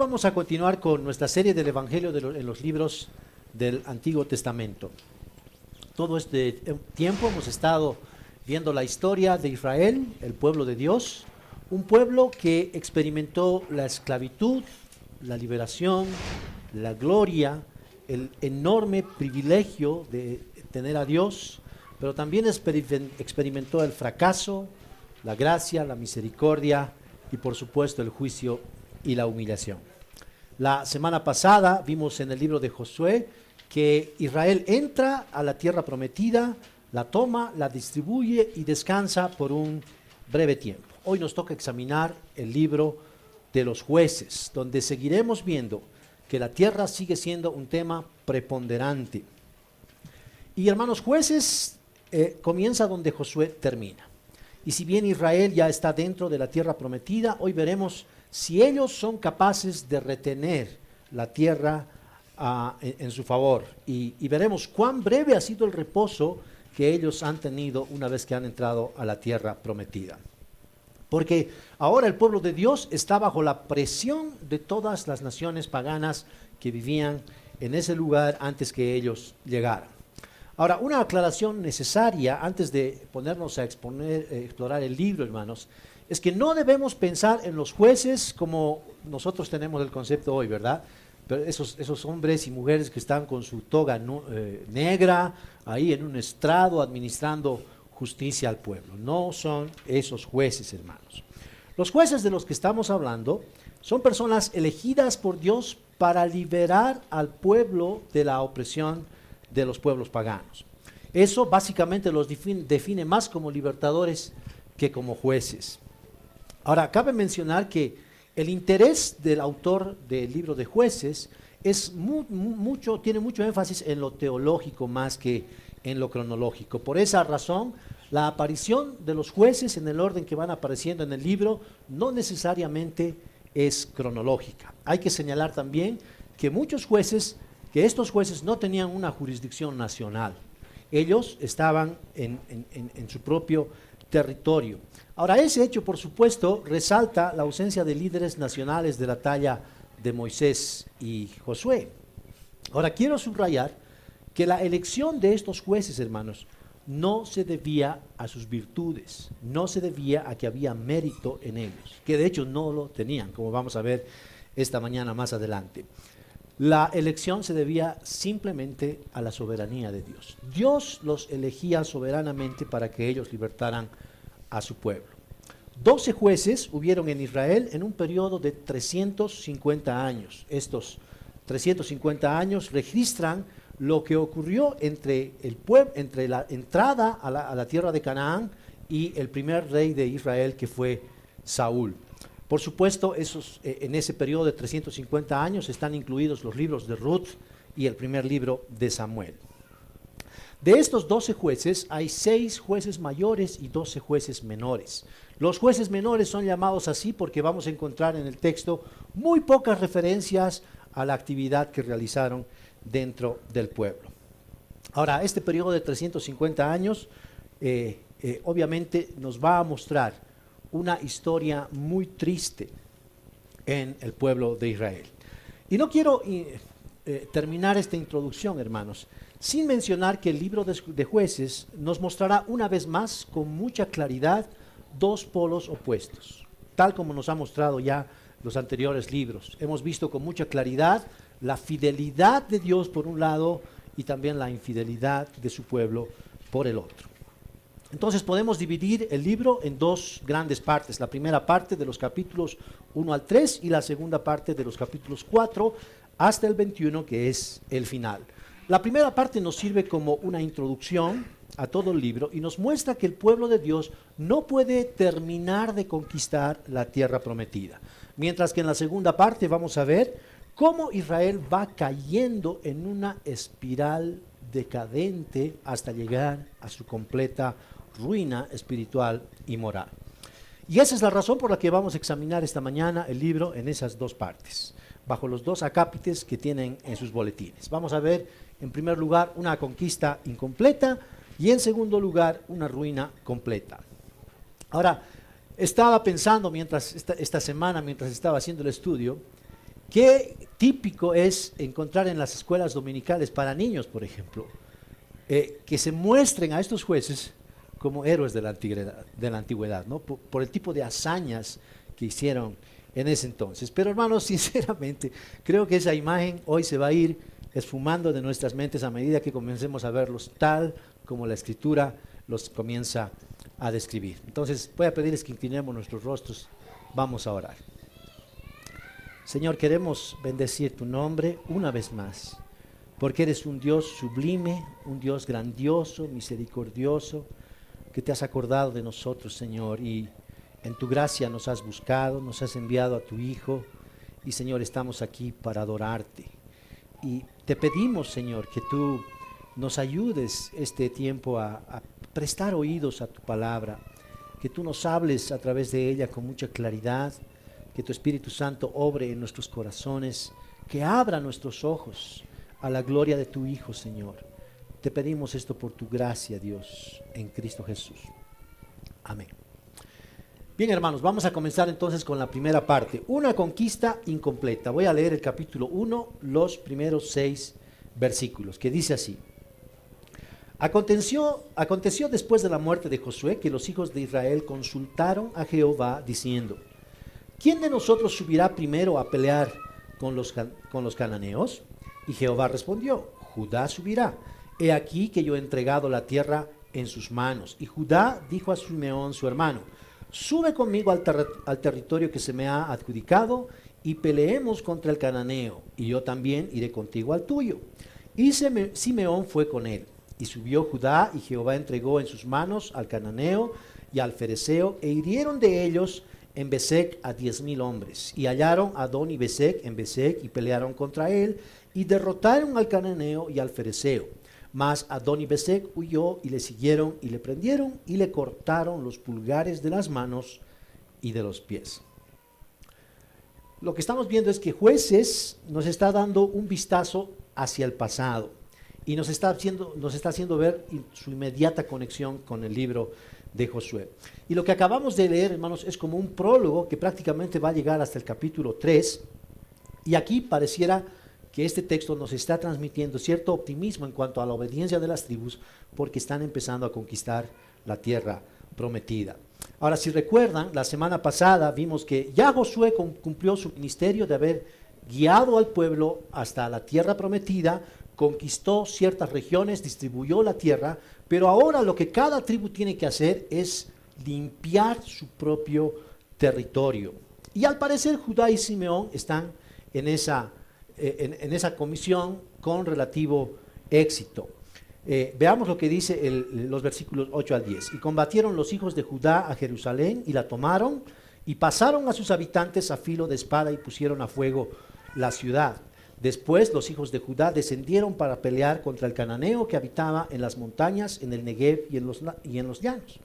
vamos a continuar con nuestra serie del Evangelio en los libros del Antiguo Testamento. Todo este tiempo hemos estado viendo la historia de Israel, el pueblo de Dios, un pueblo que experimentó la esclavitud, la liberación, la gloria, el enorme privilegio de tener a Dios, pero también experimentó el fracaso, la gracia, la misericordia y por supuesto el juicio y la humillación. La semana pasada vimos en el libro de Josué que Israel entra a la tierra prometida, la toma, la distribuye y descansa por un breve tiempo. Hoy nos toca examinar el libro de los jueces, donde seguiremos viendo que la tierra sigue siendo un tema preponderante. Y hermanos, jueces comienza donde Josué termina. Y si bien Israel ya está dentro de la tierra prometida, hoy veremos si ellos son capaces de retener la tierra en su favor. Y veremos cuán breve ha sido el reposo que ellos han tenido una vez que han entrado a la tierra prometida. Porque ahora el pueblo de Dios está bajo la presión de todas las naciones paganas que vivían en ese lugar antes que ellos llegaran. Ahora, una aclaración necesaria antes de ponernos a explorar el libro, hermanos, es que no debemos pensar en los jueces como nosotros tenemos el concepto hoy, ¿verdad? Pero esos hombres y mujeres que están con su toga negra, ahí en un estrado administrando justicia al pueblo. No son esos jueces, hermanos. Los jueces de los que estamos hablando son personas elegidas por Dios para liberar al pueblo de la opresión de los pueblos paganos. Eso básicamente los define más como libertadores que como jueces. Ahora, cabe mencionar que el interés del autor del libro de Jueces es tiene mucho énfasis en lo teológico más que en lo cronológico. Por esa razón, la aparición de los jueces en el orden que van apareciendo en el libro no necesariamente es cronológica. Hay que señalar también que estos jueces no tenían una jurisdicción nacional. Ellos estaban en su propio territorio. Ahora, ese hecho, por supuesto, resalta la ausencia de líderes nacionales de la talla de Moisés y Josué. Ahora, quiero subrayar que la elección de estos jueces, hermanos, no se debía a sus virtudes, no se debía a que había mérito en ellos, que de hecho no lo tenían, como vamos a ver esta mañana más adelante. La elección se debía simplemente a la soberanía de Dios. Dios los elegía soberanamente para que ellos libertaran a su pueblo. 12 jueces hubieron en Israel en un periodo de 350 años. Estos 350 años registran lo que ocurrió entre la entrada a la tierra de Canaán y el primer rey de Israel, que fue Saúl. Por supuesto, en ese periodo de 350 años están incluidos los libros de Ruth y el primer libro de Samuel. De estos 12 jueces, hay 6 jueces mayores y 12 jueces menores. Los jueces menores son llamados así porque vamos a encontrar en el texto muy pocas referencias a la actividad que realizaron dentro del pueblo. Ahora, este periodo de 350 años obviamente nos va a mostrar una historia muy triste en el pueblo de Israel. Y no quiero terminar esta introducción, hermanos, sin mencionar que el libro de Jueces nos mostrará una vez más con mucha claridad dos polos opuestos, tal como nos ha mostrado ya los anteriores libros. Hemos visto con mucha claridad la fidelidad de Dios por un lado y también la infidelidad de su pueblo por el otro. Entonces podemos dividir el libro en dos grandes partes. La primera parte de los capítulos 1 al 3 y la segunda parte de los capítulos 4 hasta el 21, que es el final. La primera parte nos sirve como una introducción a todo el libro y nos muestra que el pueblo de Dios no puede terminar de conquistar la tierra prometida. Mientras que en la segunda parte vamos a ver cómo Israel va cayendo en una espiral decadente hasta llegar a su completa ruina espiritual y moral. Y esa es la razón por la que vamos a examinar esta mañana el libro en esas dos partes, bajo los dos acápites que tienen en sus boletines. Vamos a ver, en primer lugar, una conquista incompleta y en segundo lugar, una ruina completa. Ahora, estaba pensando esta semana, mientras estaba haciendo el estudio, Qué típico es encontrar en las escuelas dominicales para niños, por ejemplo, que se muestren a estos jueces como héroes de la antigüedad, ¿no? Por el tipo de hazañas que hicieron en ese entonces. Pero hermanos, sinceramente, creo que esa imagen hoy se va a ir esfumando de nuestras mentes a medida que comencemos a verlos tal como la Escritura los comienza a describir. Entonces voy a pedirles que inclinemos nuestros rostros, vamos a orar. Señor, queremos bendecir tu nombre una vez más, porque eres un Dios sublime, un Dios grandioso, misericordioso, que te has acordado de nosotros, Señor, y en tu gracia nos has buscado, nos has enviado a tu Hijo, y Señor, estamos aquí para adorarte. Y te pedimos, Señor, que tú nos ayudes este tiempo a prestar oídos a tu palabra, que tú nos hables a través de ella con mucha claridad, que tu Espíritu Santo obre en nuestros corazones, que abra nuestros ojos a la gloria de tu Hijo, Señor. Te pedimos esto por tu gracia, Dios, en Cristo Jesús. Amén. Bien, hermanos, vamos a comenzar entonces con la primera parte, una conquista incompleta. Voy a leer el capítulo 1, los primeros 6 versículos, que dice así. Aconteció después de la muerte de Josué que los hijos de Israel consultaron a Jehová diciendo: ¿quién de nosotros subirá primero a pelear con los cananeos? Y Jehová respondió: Judá subirá. He aquí que yo he entregado la tierra en sus manos. Y Judá dijo a Simeón su hermano: sube conmigo al territorio que se me ha adjudicado y peleemos contra el cananeo, y yo también iré contigo al tuyo. Y Simeón fue con él. Y subió Judá, y Jehová entregó en sus manos al cananeo y al fereceo, e hirieron de ellos en Besec a 10,000 hombres. Y hallaron a Adón y Besec en Besec, y pelearon contra él, y derrotaron al cananeo y al fereceo. Mas Adón y Besec huyó, y le siguieron, y le prendieron, y le cortaron los pulgares de las manos y de los pies. Lo que estamos viendo es que Jueces nos está dando un vistazo hacia el pasado, y nos está haciendo ver su inmediata conexión con el libro de Josué. Y lo que acabamos de leer, hermanos, es como un prólogo que prácticamente va a llegar hasta el capítulo 3, y aquí pareciera que este texto nos está transmitiendo cierto optimismo en cuanto a la obediencia de las tribus, porque están empezando a conquistar la tierra prometida. Ahora, si recuerdan, la semana pasada vimos que ya Josué cumplió su ministerio de haber guiado al pueblo hasta la tierra prometida, conquistó ciertas regiones, distribuyó la tierra, pero ahora lo que cada tribu tiene que hacer es limpiar su propio territorio. Y al parecer Judá y Simeón están en esa comisión con relativo éxito. Veamos lo que dice los versículos 8 al 10. Y combatieron los hijos de Judá a Jerusalén y la tomaron, y pasaron a sus habitantes a filo de espada y pusieron a fuego la ciudad. Después los hijos de Judá descendieron para pelear contra el cananeo que habitaba en las montañas, en el Negev y en los llanos.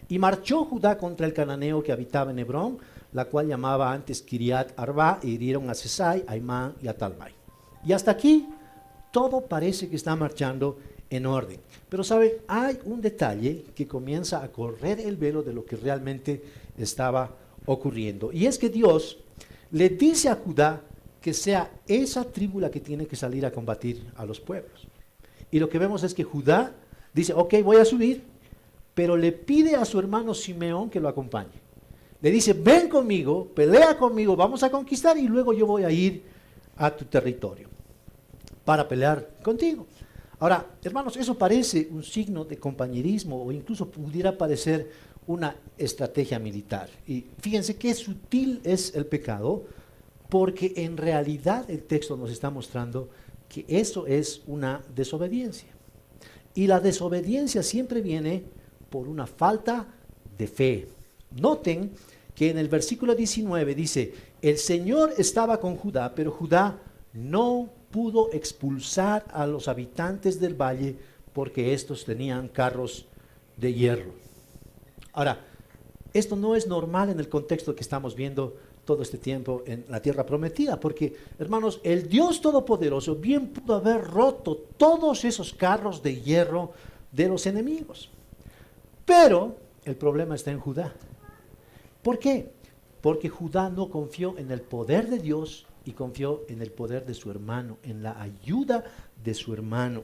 Y marchó Judá contra el cananeo que habitaba en Hebrón, la cual llamaba antes Kiriat Arba, e hirieron a Sesai, a Imán y a Talmai. Y hasta aquí todo parece que está marchando en orden. Pero sabe, hay un detalle que comienza a correr el velo de lo que realmente estaba ocurriendo. Y es que Dios le dice a Judá que sea esa tribu la que tiene que salir a combatir a los pueblos. Y lo que vemos es que Judá dice: ok, voy a subir, pero le pide a su hermano Simeón que lo acompañe. Le dice: ven conmigo, pelea conmigo, vamos a conquistar, y luego yo voy a ir a tu territorio para pelear contigo. Ahora, hermanos, eso parece un signo de compañerismo, o incluso pudiera parecer una estrategia militar. Y fíjense qué sutil es el pecado, porque en realidad el texto nos está mostrando que eso es una desobediencia. Y la desobediencia siempre viene por una falta de fe. Noten que en el versículo 19 dice: el Señor estaba con Judá, pero Judá no pudo expulsar a los habitantes del valle porque estos tenían carros de hierro. Ahora, esto no es normal en el contexto que estamos viendo todo este tiempo en la tierra prometida, porque, hermanos, el Dios Todopoderoso bien pudo haber roto todos esos carros de hierro de los enemigos. Pero el problema está en Judá. ¿Por qué? Porque Judá no confió en el poder de Dios y confió en el poder de su hermano, en la ayuda de su hermano.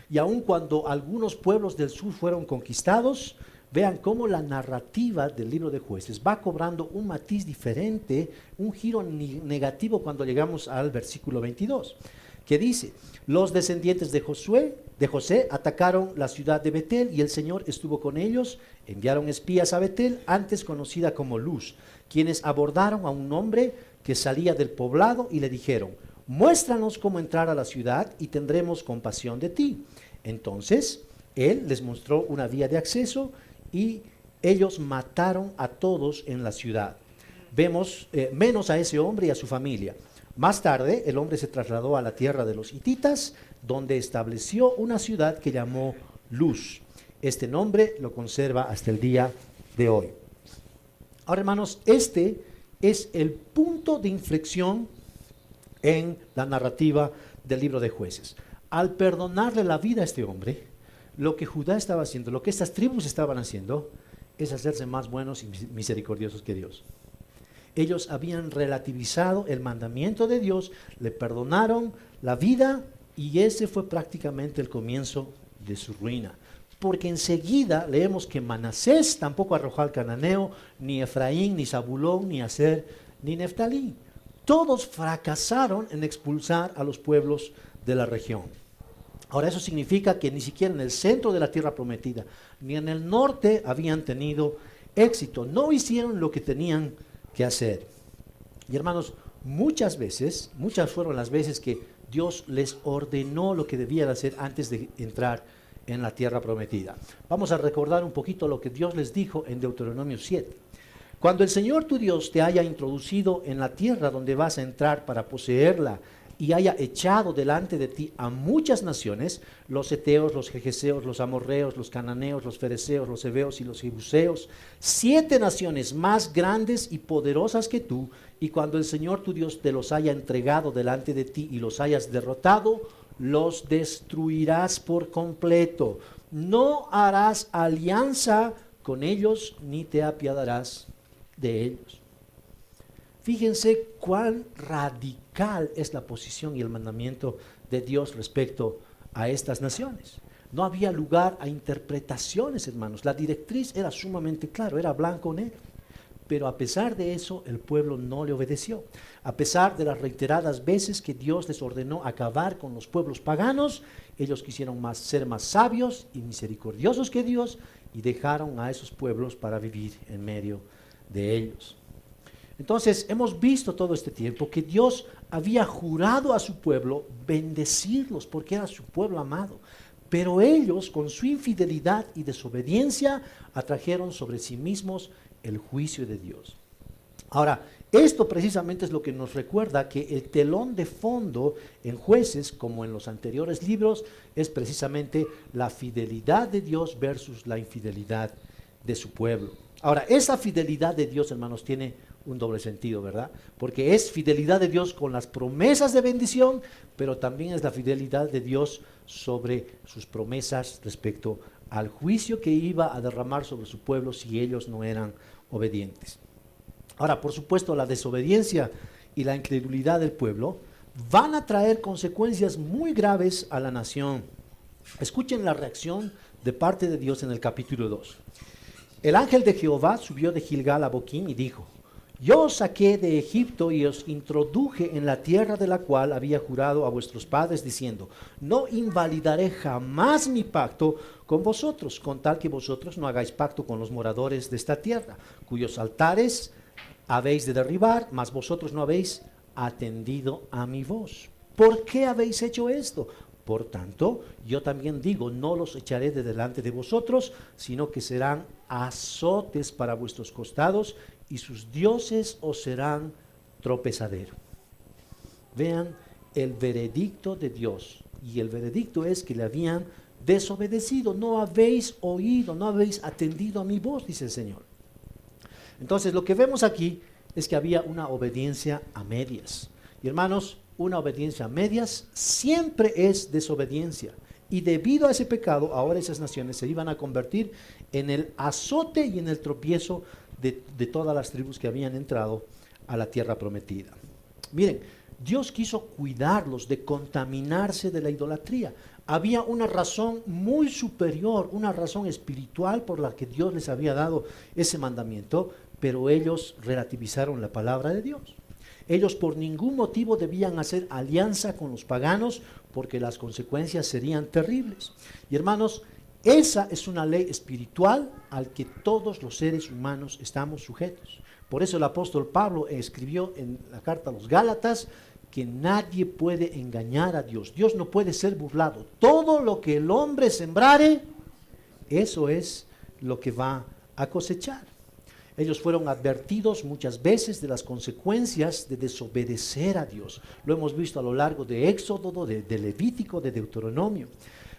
Y aun cuando algunos pueblos del sur fueron conquistados, vean cómo la narrativa del libro de Jueces va cobrando un matiz diferente, un giro negativo cuando llegamos al versículo 22, que dice: los descendientes de José atacaron la ciudad de Betel y el Señor estuvo con ellos. Enviaron espías a Betel, antes conocida como Luz, quienes abordaron a un hombre que salía del poblado y le dijeron: muéstranos cómo entrar a la ciudad y tendremos compasión de ti. Entonces él les mostró una vía de acceso y ellos mataron a todos en la ciudad. Vemos menos a ese hombre y a su familia. Más tarde el hombre se trasladó a la tierra de los hititas, donde estableció una ciudad que llamó Luz. Este nombre lo conserva hasta el día de hoy. Ahora, hermanos, este es el punto de inflexión en la narrativa del libro de Jueces. Al perdonarle la vida a este hombre, lo que Judá estaba haciendo, lo que estas tribus estaban haciendo, es hacerse más buenos y misericordiosos que Dios. Ellos habían relativizado el mandamiento de Dios, le perdonaron la vida y ese fue prácticamente el comienzo de su ruina. Porque enseguida leemos que Manasés tampoco arrojó al cananeo, ni Efraín, ni Zabulón, ni Aser, ni Neftalí. Todos fracasaron en expulsar a los pueblos de la región. Ahora, eso significa que ni siquiera en el centro de la tierra prometida, ni en el norte habían tenido éxito. No hicieron lo que tenían que hacer. Y hermanos, muchas fueron las veces que Dios les ordenó lo que debían hacer antes de entrar en la tierra prometida. Vamos a recordar un poquito lo que Dios les dijo en Deuteronomio 7. Cuando el Señor tu Dios te haya introducido en la tierra donde vas a entrar para poseerla y haya echado delante de ti a muchas naciones, los heteos, los jejeseos, los amorreos, los cananeos, los fereceos, los heveos y los jebuseos, 7 naciones más grandes y poderosas que tú, y cuando el Señor tu Dios te los haya entregado delante de ti y los hayas derrotado, los destruirás por completo. No harás alianza con ellos ni te apiadarás de ellos. Fíjense cuán radical es la posición y el mandamiento de Dios respecto a estas naciones. No había lugar a interpretaciones, hermanos. La directriz era sumamente clara, era blanco o negro. Pero a pesar de eso, el pueblo no le obedeció. A pesar de las reiteradas veces que Dios les ordenó acabar con los pueblos paganos, ellos quisieron ser más sabios y misericordiosos que Dios y dejaron a esos pueblos para vivir en medio de ellos. Entonces, hemos visto todo este tiempo que Dios había jurado a su pueblo bendecirlos porque era su pueblo amado. Pero ellos, con su infidelidad y desobediencia, atrajeron sobre sí mismos el juicio de Dios. Ahora, esto precisamente es lo que nos recuerda que el telón de fondo en Jueces, como en los anteriores libros, es precisamente la fidelidad de Dios versus la infidelidad de su pueblo. Ahora, esa fidelidad de Dios, hermanos, tiene un doble sentido, ¿verdad? Porque es fidelidad de Dios con las promesas de bendición, pero también es la fidelidad de Dios sobre sus promesas respecto al juicio que iba a derramar sobre su pueblo si ellos no eran obedientes. Ahora, por supuesto, la desobediencia y la incredulidad del pueblo van a traer consecuencias muy graves a la nación. Escuchen la reacción de parte de Dios en el capítulo 2. El ángel de Jehová subió de Gilgal a Boquim y dijo: yo os saqué de Egipto y os introduje en la tierra de la cual había jurado a vuestros padres, diciendo: no invalidaré jamás mi pacto con vosotros, con tal que vosotros no hagáis pacto con los moradores de esta tierra, cuyos altares habéis de derribar, mas vosotros no habéis atendido a mi voz. ¿Por qué habéis hecho esto? Por tanto, yo también digo: no los echaré de delante de vosotros, sino que serán azotes para vuestros costados, y sus dioses os serán tropezadero. Vean el veredicto de Dios, y el veredicto es que le habían desobedecido. No habéis oído, no habéis atendido a mi voz, dice el Señor. Entonces, lo que vemos aquí es que había una obediencia a medias. Y hermanos, una obediencia a medias siempre es desobediencia. Y debido a ese pecado, ahora esas naciones se iban a convertir en el azote y en el tropiezo de todas las tribus que habían entrado a la tierra prometida. Miren, Dios quiso cuidarlos de contaminarse de la idolatría. Había una razón muy superior, una razón espiritual por la que Dios les había dado ese mandamiento, pero ellos relativizaron la palabra de Dios. Ellos por ningún motivo debían hacer alianza con los paganos porque las consecuencias serían terribles. Y hermanos, esa es una ley espiritual al que todos los seres humanos estamos sujetos. Por eso el apóstol Pablo escribió en la carta a los Gálatas que nadie puede engañar a Dios. Dios no puede ser burlado. Todo lo que el hombre sembrare, eso es lo que va a cosechar. Ellos fueron advertidos muchas veces de las consecuencias de desobedecer a Dios. Lo hemos visto a lo largo de Éxodo, de Levítico, de Deuteronomio.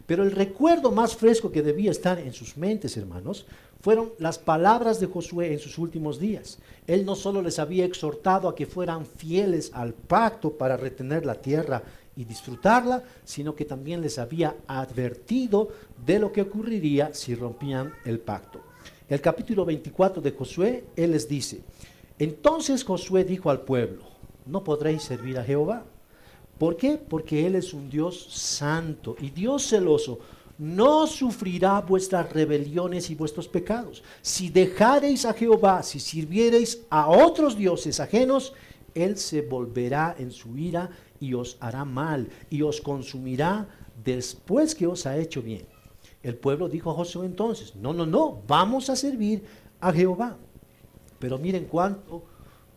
Pero el recuerdo más fresco que debía estar en sus mentes, hermanos, fueron las palabras de Josué en sus últimos días. Él no solo les había exhortado a que fueran fieles al pacto para retener la tierra y disfrutarla, sino que también les había advertido de lo que ocurriría si rompían el pacto. El capítulo 24 de Josué, él les dice: entonces Josué dijo al pueblo, no podréis servir a Jehová. ¿Por qué? Porque Él es un Dios santo y Dios celoso. No sufrirá vuestras rebeliones y vuestros pecados. Si dejareis a Jehová, si sirviereis a otros dioses ajenos, Él se volverá en su ira y os hará mal y os consumirá después que os ha hecho bien. El pueblo dijo a Josué entonces: no, vamos a servir a Jehová. Pero miren cuánto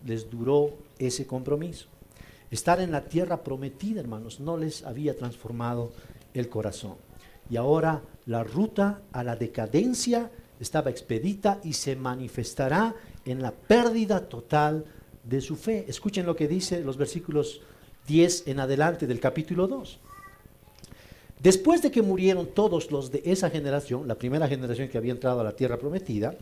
les duró ese compromiso. Estar en la tierra prometida, hermanos, no les había transformado el corazón. Y ahora la ruta a la decadencia estaba expedita y se manifestará en la pérdida total de su fe. Escuchen lo que dice los versículos 10 en adelante del capítulo 2. Después de que murieron todos los de esa generación, la primera generación que había entrado a la tierra prometida,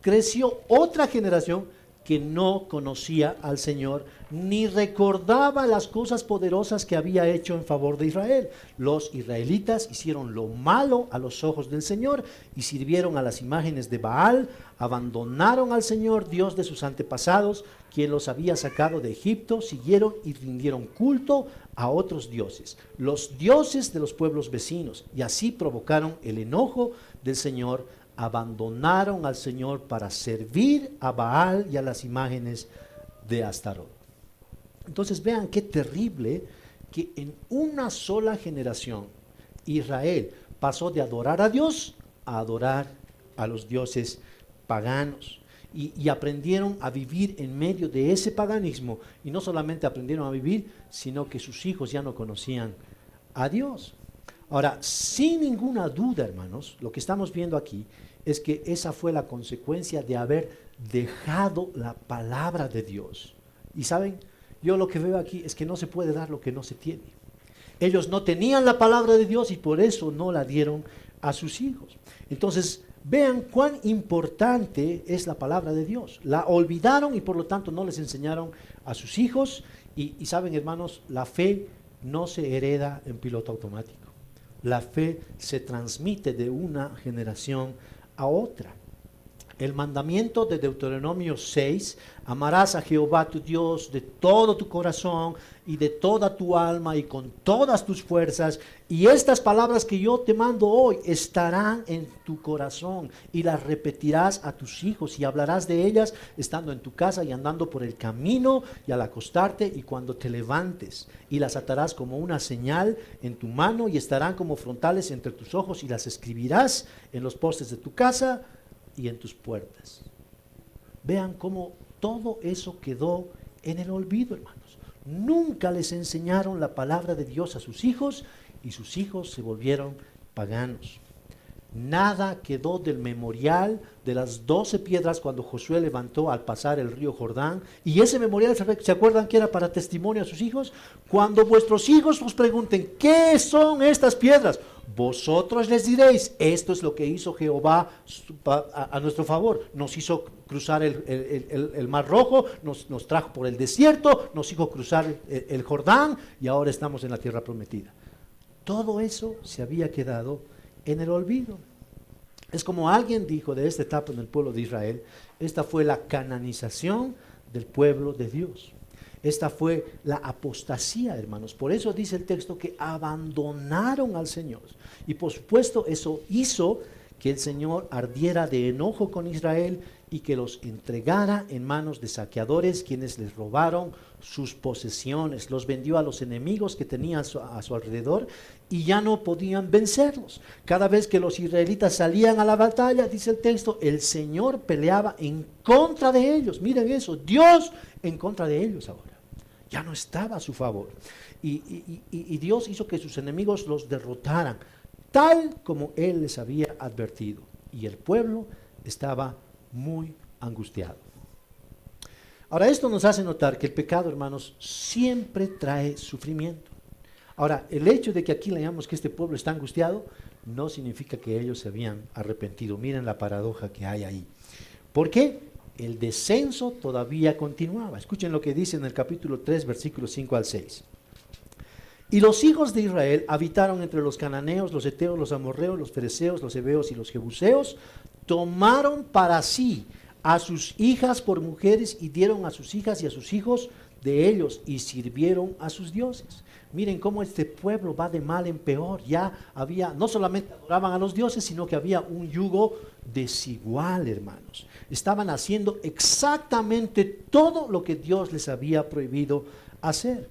creció otra generación que no conocía al Señor, ni recordaba las cosas poderosas que había hecho en favor de Israel. Los israelitas hicieron lo malo a los ojos del Señor y sirvieron a las imágenes de Baal, abandonaron al Señor, Dios de sus antepasados, quien los había sacado de Egipto, siguieron y rindieron culto a otros dioses, los dioses de los pueblos vecinos, y así provocaron el enojo del Señor. Abandonaron al Señor para servir a Baal y a las imágenes de Astarot. Entonces vean qué terrible que en una sola generación Israel pasó de adorar a Dios a adorar a los dioses paganos. Y aprendieron a vivir en medio de ese paganismo. Y no solamente aprendieron a vivir, sino que sus hijos ya no conocían a Dios. Ahora, sin ninguna duda, hermanos, lo que estamos viendo aquí es que esa fue la consecuencia de haber dejado la palabra de Dios. Y saben, yo lo que veo aquí es que no se puede dar lo que no se tiene. Ellos no tenían la palabra de Dios y por eso no la dieron a sus hijos. Entonces, vean cuán importante es la palabra de Dios. La olvidaron y por lo tanto no les enseñaron a sus hijos. Y saben, hermanos, la fe no se hereda en piloto automático. La fe se transmite de una generación a otra. El mandamiento de Deuteronomio 6, amarás a Jehová tu Dios de todo tu corazón y de toda tu alma y con todas tus fuerzas, y estas palabras que yo te mando hoy estarán en tu corazón y las repetirás a tus hijos y hablarás de ellas estando en tu casa y andando por el camino y al acostarte y cuando te levantes, y las atarás como una señal en tu mano y estarán como frontales entre tus ojos y las escribirás en los postes de tu casa y en tus puertas. Vean cómo todo eso quedó en el olvido, hermanos. Nunca les enseñaron la palabra de Dios a sus hijos y sus hijos se volvieron paganos. Nada quedó del memorial de las 12 piedras cuando Josué levantó al pasar el río Jordán. Y ese memorial, ¿se acuerdan que era para testimonio a sus hijos? Cuando vuestros hijos os pregunten, ¿qué son estas piedras? Vosotros les diréis, esto es lo que hizo Jehová a nuestro favor. Nos hizo cruzar el Mar Rojo, nos trajo por el desierto, nos hizo cruzar el Jordán y ahora estamos en la tierra prometida. Todo eso se había quedado en el olvido. Es como alguien dijo de esta etapa en el pueblo de Israel, esta fue la cananización del pueblo de Dios. Esta fue la apostasía, hermanos. Por eso dice el texto que abandonaron al Señor. Y por supuesto eso hizo que el Señor ardiera de enojo con Israel y que los entregara en manos de saqueadores, quienes les robaron sus posesiones, los vendió a los enemigos que tenían a su alrededor y ya no podían vencerlos. Cada vez que los israelitas salían a la batalla, dice el texto, el Señor peleaba en contra de ellos. Miren eso, Dios en contra de ellos ahora. Ya no estaba a su favor. Y Dios hizo que sus enemigos los derrotaran, tal como Él les había advertido. Y el pueblo estaba muy angustiado. Ahora, esto nos hace notar que el pecado, hermanos, siempre trae sufrimiento. Ahora, el hecho de que aquí leamos que este pueblo está angustiado, no significa que ellos se habían arrepentido. Miren la paradoja que hay ahí. ¿Por qué? El descenso todavía continuaba. Escuchen lo que dice en el capítulo 3, versículos 5 al 6. Y los hijos de Israel habitaron entre los cananeos, los heteos, los amorreos, los fereceos, los heveos y los jebuseos. Tomaron para sí a sus hijas por mujeres y dieron a sus hijas y a sus hijos de ellos y sirvieron a sus dioses. Miren cómo este pueblo va de mal en peor. Ya había, no solamente adoraban a los dioses, sino que había un yugo desigual, hermanos. Estaban haciendo exactamente todo lo que Dios les había prohibido hacer.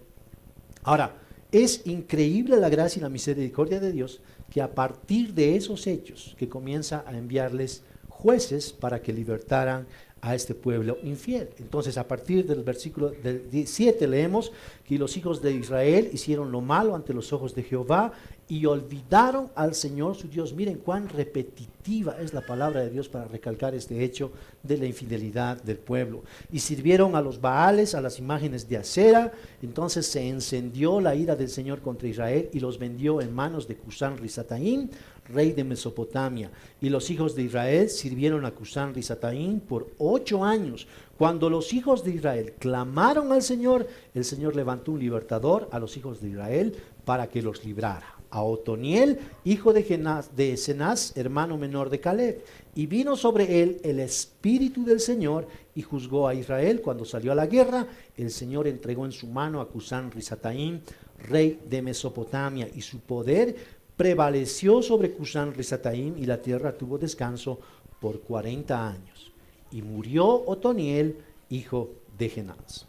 Ahora, es increíble la gracia y la misericordia de Dios, que a partir de esos hechos que comienza a enviarles jueces para que libertaran a este pueblo infiel. Entonces, a partir del versículo del 17 leemos que los hijos de Israel hicieron lo malo ante los ojos de Jehová y olvidaron al Señor su Dios. Miren cuán repetitiva es la palabra de Dios para recalcar este hecho de la infidelidad del pueblo. Y sirvieron a los Baales, a las imágenes de Acera. Entonces se encendió la ira del Señor contra Israel y los vendió en manos de Cusán Risataim, rey de Mesopotamia. Y los hijos de Israel sirvieron a Cusán Risataim por 8 años. Cuando los hijos de Israel clamaron al Señor, el Señor levantó un libertador a los hijos de Israel para que los librara, a Otoniel, hijo de Cenaz, hermano menor de Caleb. Y vino sobre él el espíritu del Señor y juzgó a Israel. Cuando salió a la guerra, el Señor entregó en su mano a Cusán Risataim, rey de Mesopotamia, y su poder prevaleció sobre Cusán Risataim, y la tierra tuvo descanso por 40 años. Y murió Otoniel, hijo de Cenaz.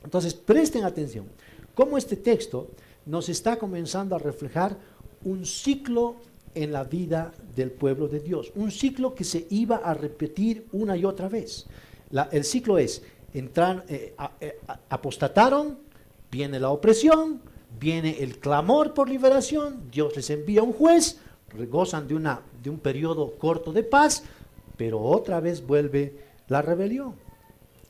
Entonces, presten atención, cómo este texto nos está comenzando a reflejar un ciclo en la vida del pueblo de Dios, un ciclo que se iba a repetir una y otra vez. El ciclo es, apostataron, viene la opresión, viene el clamor por liberación, Dios les envía un juez, gozan de un periodo corto de paz, pero otra vez vuelve la rebelión.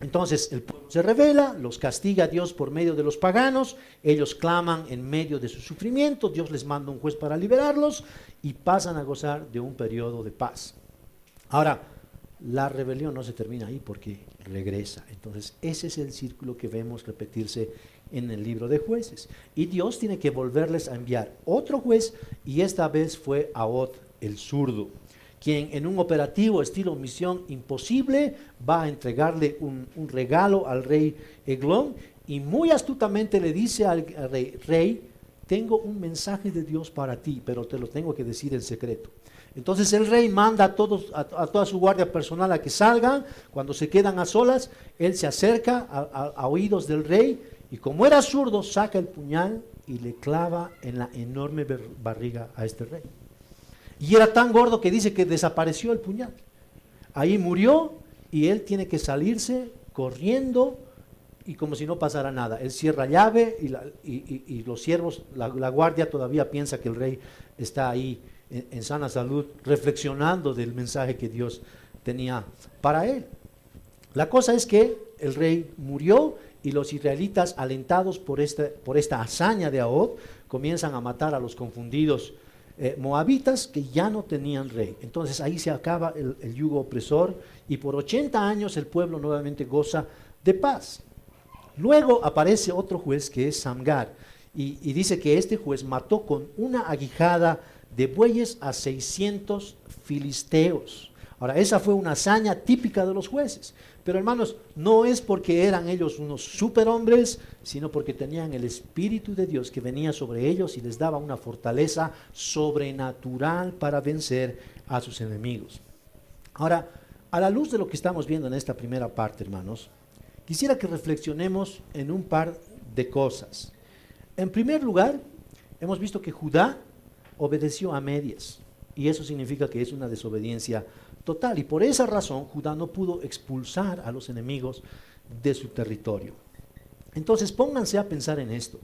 Entonces el pueblo se rebela, los castiga Dios por medio de los paganos, ellos claman en medio de su sufrimiento, Dios les manda un juez para liberarlos y pasan a gozar de un periodo de paz. Ahora, la rebelión no se termina ahí porque regresa. Entonces ese es el círculo que vemos repetirse en el libro de Jueces. Y Dios tiene que volverles a enviar otro juez, y esta vez fue Ahod el zurdo, quien en un operativo estilo Misión Imposible va a entregarle un regalo al rey Eglón, y muy astutamente le dice al rey, tengo un mensaje de Dios para ti, pero te lo tengo que decir en secreto. Entonces el rey manda a toda su guardia personal a que salgan. Cuando se quedan a solas, él se acerca a oídos del rey, y como era zurdo, saca el puñal y le clava en la enorme barriga a este rey. Y era tan gordo que dice que desapareció el puñal. Ahí murió, y él tiene que salirse corriendo y como si no pasara nada. Él cierra llave y los siervos, la guardia todavía piensa que el rey está ahí en sana salud, reflexionando del mensaje que Dios tenía para él. La cosa es que el rey murió, y los israelitas, alentados por esta hazaña de Ahod, comienzan a matar a los confundidos moabitas que ya no tenían rey. Entonces ahí se acaba el yugo opresor, y por 80 años el pueblo nuevamente goza de paz. Luego aparece otro juez que es Samgar, y dice que este juez mató con una aguijada de bueyes a 600 filisteos. Ahora, esa fue una hazaña típica de los jueces. Pero hermanos, no es porque eran ellos unos superhombres, sino porque tenían el Espíritu de Dios que venía sobre ellos y les daba una fortaleza sobrenatural para vencer a sus enemigos. Ahora, a la luz de lo que estamos viendo en esta primera parte, hermanos, quisiera que reflexionemos en un par de cosas. En primer lugar, hemos visto que Judá obedeció a medias, y eso significa que es una desobediencia total, y por esa razón Judá no pudo expulsar a los enemigos de su territorio. Entonces pónganse a pensar en esto.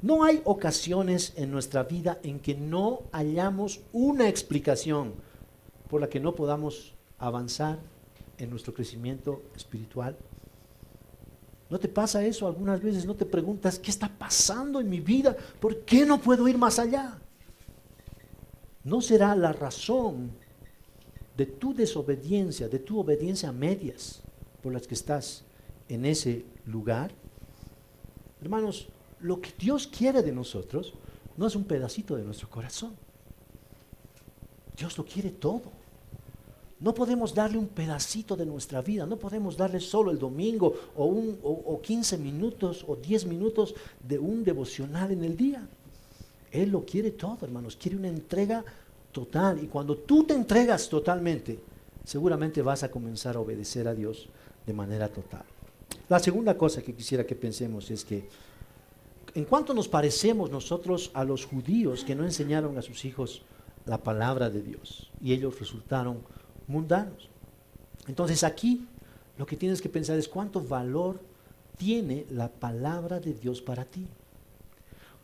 No hay ocasiones en nuestra vida en que no hallamos una explicación por la que no podamos avanzar en nuestro crecimiento espiritual. ¿No te pasa eso algunas veces? ¿No te preguntas qué está pasando en mi vida? ¿Por qué no puedo ir más allá? ¿No será la razón de tu desobediencia, de tu obediencia a medias por las que estás en ese lugar? Hermanos, lo que Dios quiere de nosotros no es un pedacito de nuestro corazón. Dios lo quiere todo. No podemos darle un pedacito de nuestra vida, no podemos darle solo el domingo o 15 minutos o 10 minutos de un devocional en el día. Él lo quiere todo, hermanos, quiere una entrega total. Y cuando tú te entregas totalmente, seguramente vas a comenzar a obedecer a Dios de manera total. La segunda cosa que quisiera que pensemos es que en cuanto nos parecemos nosotros a los judíos que no enseñaron a sus hijos la palabra de Dios y ellos resultaron mundanos. Entonces aquí lo que tienes que pensar es cuánto valor tiene la palabra de Dios para ti.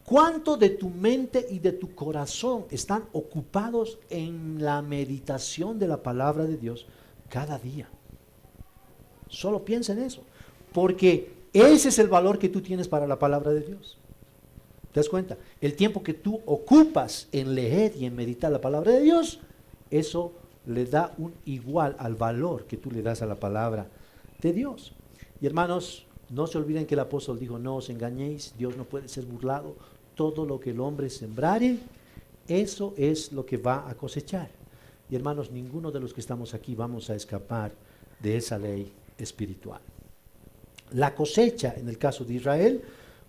¿Cuánto de tu mente y de tu corazón están ocupados en la meditación de la palabra de Dios cada día? Solo piensa en eso, porque ese es el valor que tú tienes para la palabra de Dios. ¿Te das cuenta? El tiempo que tú ocupas en leer y en meditar la palabra de Dios, eso le da un igual al valor que tú le das a la palabra de Dios. Y hermanos, no se olviden que el apóstol dijo, no os engañéis, Dios no puede ser burlado, todo lo que el hombre sembrare, eso es lo que va a cosechar. Y hermanos, ninguno de los que estamos aquí vamos a escapar de esa ley espiritual. La cosecha, en el caso de Israel,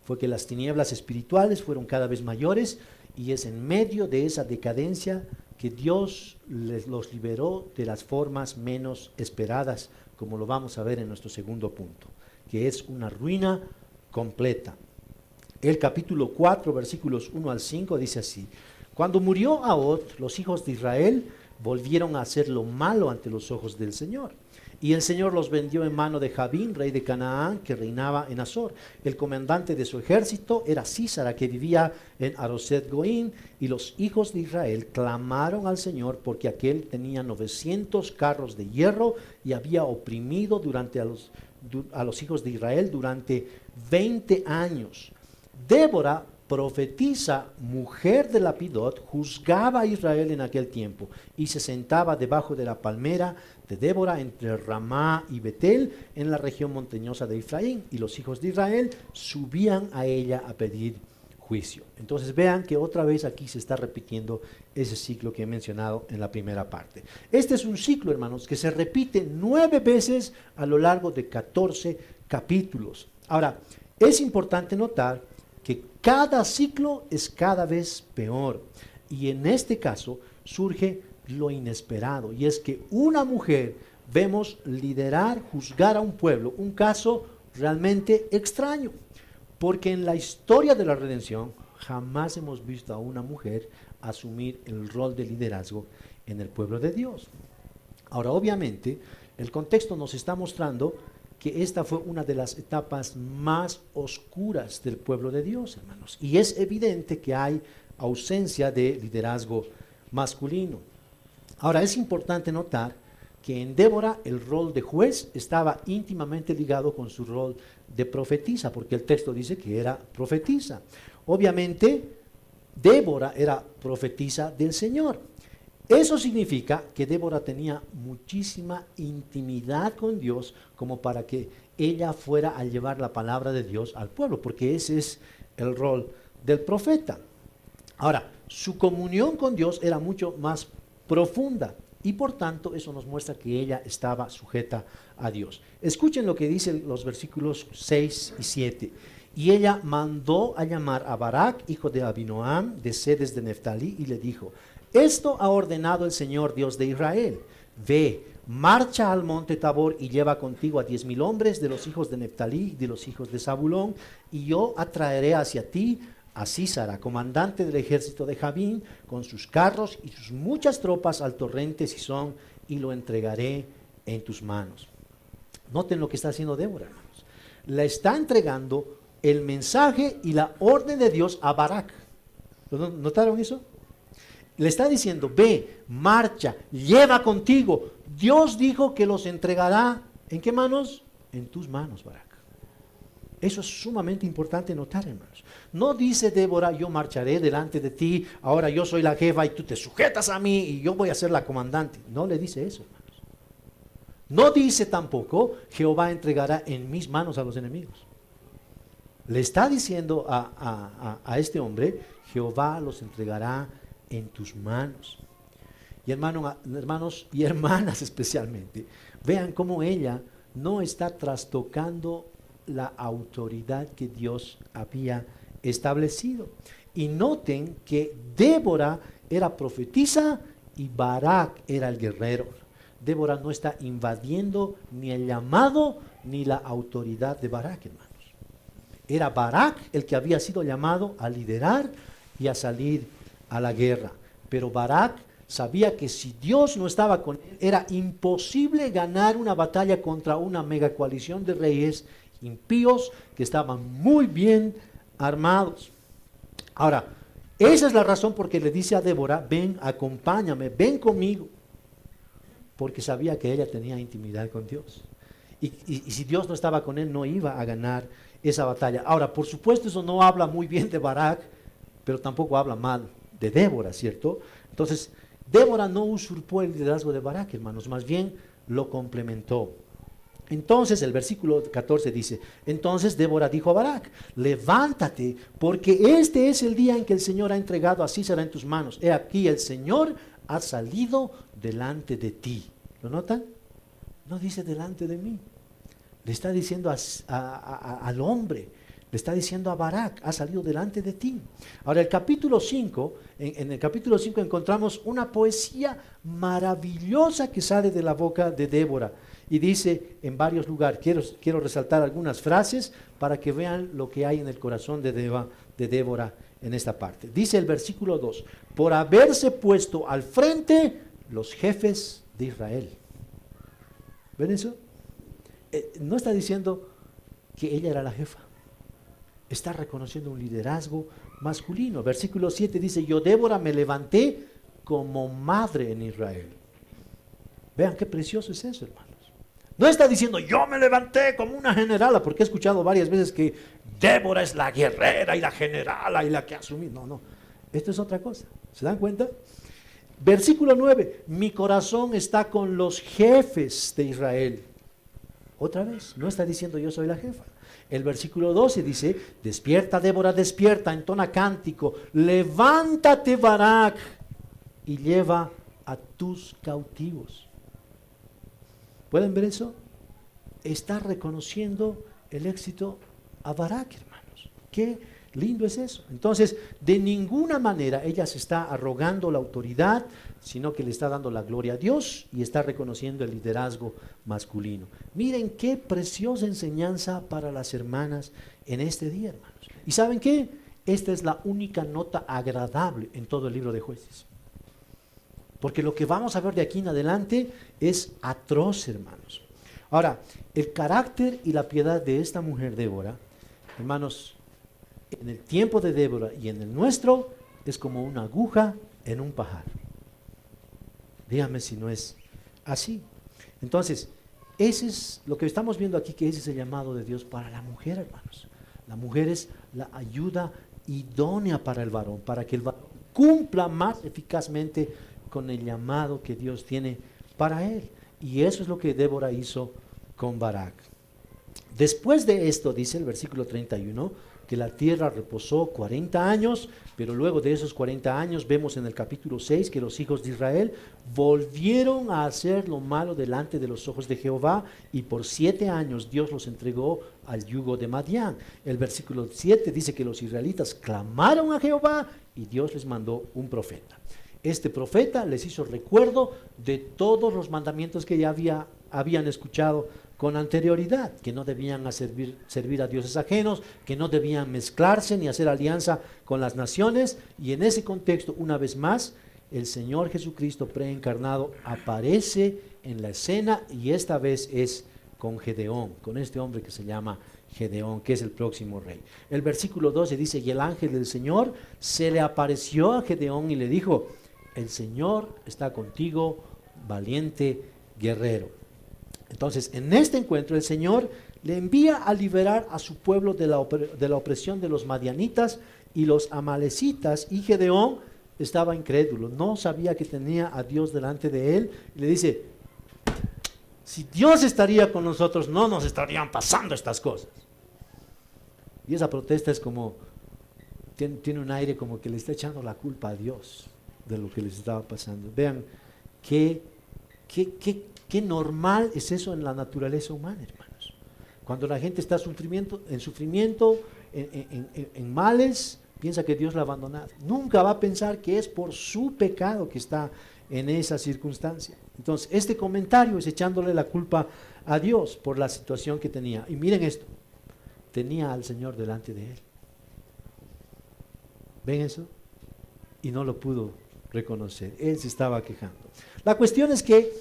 fue que las tinieblas espirituales fueron cada vez mayores, y es en medio de esa decadencia que Dios los liberó de las formas menos esperadas, como lo vamos a ver en nuestro segundo punto, que es una ruina completa. El capítulo 4, versículos 1 al 5 dice así: cuando murió Ahod, los hijos de Israel volvieron a hacer lo malo ante los ojos del Señor. Y el Señor los vendió en mano de Jabín, rey de Canaán, que reinaba en Azor. El comandante de su ejército era Sísara, que vivía en Aroset Goín. Y los hijos de Israel clamaron al Señor porque aquel tenía 900 carros de hierro y había oprimido a los hijos de Israel durante 20 años. Débora, profetisa, mujer de Lapidot, juzgaba a Israel en aquel tiempo y se sentaba debajo de la palmera de Débora entre Ramá y Betel en la región montañosa de Efraín, y los hijos de Israel subían a ella a pedir juicio. Entonces vean que otra vez aquí se está repitiendo ese ciclo que he mencionado en la primera parte. Este es un ciclo, hermanos, que se repite 9 veces a lo largo de 14 capítulos. Ahora, es importante notar que cada ciclo es cada vez peor, y en este caso surge lo inesperado, y es que una mujer vemos liderar, juzgar a un pueblo, un caso realmente extraño, porque en la historia de la redención jamás hemos visto a una mujer asumir el rol de liderazgo en el pueblo de Dios. Ahora, obviamente, el contexto nos está mostrando que esta fue una de las etapas más oscuras del pueblo de Dios, hermanos. Y es evidente que hay ausencia de liderazgo masculino. Ahora, es importante notar que en Débora el rol de juez estaba íntimamente ligado con su rol de profetisa, porque el texto dice que era profetisa. Obviamente, Débora era profetisa del Señor. Eso significa que Débora tenía muchísima intimidad con Dios como para que ella fuera a llevar la palabra de Dios al pueblo, porque ese es el rol del profeta. Ahora, su comunión con Dios era mucho más profunda, Y por tanto, eso nos muestra que ella estaba sujeta a Dios. Escuchen lo que dicen los versículos 6 y 7. Y ella mandó a llamar a Barak, hijo de Abinoam, de Sedes de Neftalí, y le dijo: esto ha ordenado el Señor Dios de Israel. Ve, marcha al monte Tabor y lleva contigo a 10,000 hombres de los hijos de Neftalí y de los hijos de Zabulón, y yo atraeré hacia ti a Sísara, comandante del ejército de Jabín, con sus carros y sus muchas tropas al torrente Sison, y lo entregaré en tus manos. Noten lo que está haciendo Débora, hermanos. Le está entregando el mensaje y la orden de Dios a Barak. ¿Notaron eso? Le está diciendo: ve, marcha, lleva contigo. Dios dijo que los entregará, ¿en qué manos? En tus manos, Barak. Eso es sumamente importante notar, hermanos. No dice Débora: yo marcharé delante de ti, ahora yo soy la jefa y tú te sujetas a mí y yo voy a ser la comandante. No le dice eso, hermanos. No dice tampoco: Jehová entregará en mis manos a los enemigos. Le está diciendo a este hombre: Jehová los entregará en tus manos. Y hermanos y hermanas especialmente, vean cómo ella no está trastocando la autoridad que Dios había establecido. Y noten que Débora era profetisa y Barak era el guerrero. Débora no está invadiendo ni el llamado ni la autoridad de Barak, hermanos. Era Barak el que había sido llamado a liderar y a salir a la guerra. Pero Barak sabía que si Dios no estaba con él, era imposible ganar una batalla contra una mega coalición de reyes impíos que estaban muy bien armados. Ahora, esa es la razón por que le dice a Débora: ven, acompáñame, ven conmigo. Porque sabía que ella tenía intimidad con Dios. Y si Dios no estaba con él, no iba a ganar esa batalla. Ahora, por supuesto, eso no habla muy bien de Barak, pero tampoco habla mal de Débora, ¿cierto? Entonces, Débora no usurpó el liderazgo de Barak, hermanos, más bien lo complementó. Entonces, el versículo 14 dice: entonces Débora dijo a Barak: levántate, porque este es el día en que el Señor ha entregado a Sísara en tus manos. He aquí, el Señor ha salido delante de ti. ¿Lo notan? No dice delante de mí. Le está diciendo al hombre, le está diciendo a Barak: ha salido delante de ti. Ahora, el capítulo 5, en el capítulo 5 encontramos una poesía maravillosa que sale de la boca de Débora. Y dice en varios lugares, quiero resaltar algunas frases para que vean lo que hay en el corazón de Débora en esta parte. Dice el versículo 2: por haberse puesto al frente los jefes de Israel. ¿Ven eso? No está diciendo que ella era la jefa. Está reconociendo un liderazgo masculino. Versículo 7 dice: yo, Débora, me levanté como madre en Israel. Vean qué precioso es eso, hermanos. No está diciendo: yo me levanté como una generala, porque he escuchado varias veces que Débora es la guerrera y la generala y la que asumió. No. Esto es otra cosa. ¿Se dan cuenta? Versículo 9: mi corazón está con los jefes de Israel. Otra vez, no está diciendo: yo soy la jefa. El versículo 12 dice: despierta, Débora, despierta, entona cántico, levántate, Barak, y lleva a tus cautivos. ¿Pueden ver eso? Está reconociendo el éxito a Barak, hermanos. Qué lindo es eso. Entonces, de ninguna manera ella se está arrogando la autoridad, sino que le está dando la gloria a Dios y está reconociendo el liderazgo masculino. Miren qué preciosa enseñanza para las hermanas en este día, hermanos. ¿Y saben qué? Esta es la única nota agradable en todo el libro de Jueces. Porque lo que vamos a ver de aquí en adelante es atroz, hermanos. Ahora, el carácter y la piedad de esta mujer Débora, hermanos, en el tiempo de Débora y en el nuestro, es como una aguja en un pajar. Dígame si no es así. Entonces, ese es lo que estamos viendo aquí, que ese es el llamado de Dios para la mujer, hermanos. La mujer es la ayuda idónea para el varón, para que el varón cumpla más eficazmente con el llamado que Dios tiene para él. Y eso es lo que Débora hizo con Barak. Después de esto, dice el versículo 31, que la tierra reposó 40 años, pero luego de esos 40 años vemos en el capítulo 6 que los hijos de Israel volvieron a hacer lo malo delante de los ojos de Jehová, y por 7 años Dios los entregó al yugo de Madián. El versículo 7 dice que los israelitas clamaron a Jehová y Dios les mandó un profeta. Este profeta les hizo recuerdo de todos los mandamientos que ya habían escuchado con anterioridad, que no debían servir a dioses ajenos, que no debían mezclarse ni hacer alianza con las naciones. Y en ese contexto, una vez más, el Señor Jesucristo preencarnado aparece en la escena, y esta vez es con Gedeón, con este hombre que se llama Gedeón, que es el próximo rey. El versículo 12 dice: y el ángel del Señor se le apareció a Gedeón y le dijo: el Señor está contigo, valiente guerrero. Entonces, en este encuentro el Señor le envía a liberar a su pueblo de la opresión de los madianitas y los amalecitas, y Gedeón estaba incrédulo, no sabía que tenía a Dios delante de él, y le dice: si Dios estaría con nosotros, no nos estarían pasando estas cosas. Y esa protesta es como, tiene un aire como que le está echando la culpa a Dios de lo que les estaba pasando. Vean qué normal es eso en la naturaleza humana, hermanos. Cuando la gente está en sufrimiento, en males, piensa que Dios la ha abandonado. Nunca va a pensar que es por su pecado que está en esa circunstancia. Entonces, este comentario es echándole la culpa a Dios por la situación que tenía. Y miren esto: tenía al Señor delante de él. ¿Ven eso? Y no lo pudo reconocer. Él se estaba quejando. La cuestión es que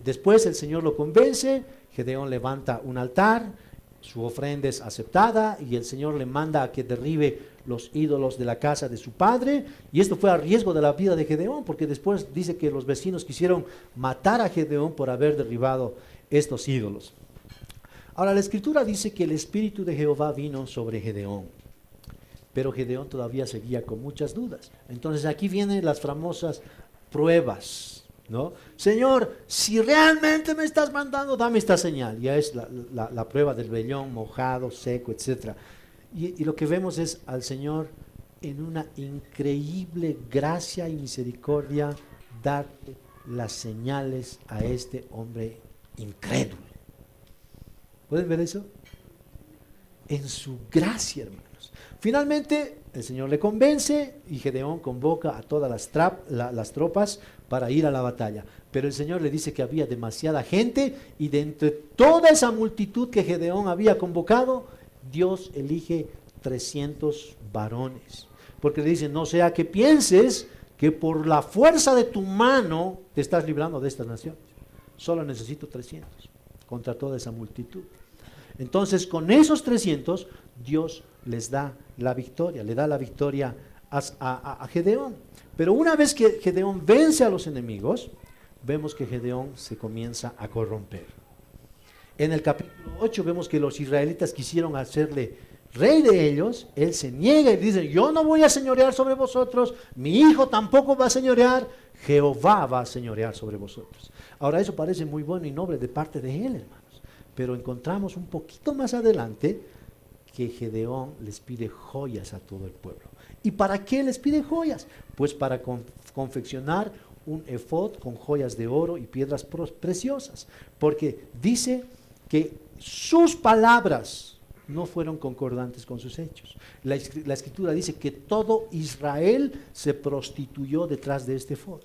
después el Señor lo convence. Gedeón levanta un altar, su ofrenda es aceptada, y el Señor le manda a que derribe los ídolos de la casa de su padre. Y esto fue a riesgo de la vida de Gedeón, porque después dice que los vecinos quisieron matar a Gedeón por haber derribado estos ídolos. Ahora, la escritura dice que el espíritu de Jehová vino sobre Gedeón, pero Gedeón todavía seguía con muchas dudas. Entonces aquí vienen las famosas pruebas, ¿no? Señor, si realmente me estás mandando, dame esta señal. Ya es la prueba del vellón mojado, seco, etc. Y lo que vemos es al Señor en una increíble gracia y misericordia dar las señales a este hombre incrédulo. ¿Pueden ver eso? En su gracia, hermanos. Finalmente, el Señor le convence y Gedeón convoca a todas las tropas para ir a la batalla. Pero el Señor le dice que había demasiada gente, y de entre toda esa multitud que Gedeón había convocado, Dios elige 300 varones. Porque le dice: no sea que pienses que por la fuerza de tu mano te estás librando de estas naciones. Solo necesito 300 contra toda esa multitud. Entonces, con esos 300, Dios les da la victoria, le da la victoria a Gedeón. Pero una vez que Gedeón vence a los enemigos, vemos que Gedeón se comienza a corromper. En el capítulo 8 vemos que los israelitas quisieron hacerle rey de ellos. Él se niega y dice: yo no voy a señorear sobre vosotros, mi hijo tampoco va a señorear, Jehová va a señorear sobre vosotros. Ahora, eso parece muy bueno y noble de parte de él, hermanos. Pero encontramos un poquito más adelante que Gedeón les pide joyas a todo el pueblo. ¿Y para qué les pide joyas? Pues para confeccionar un efod con joyas de oro y piedras preciosas. Porque dice que sus palabras no fueron concordantes con sus hechos. La escritura dice que todo Israel se prostituyó detrás de este efod.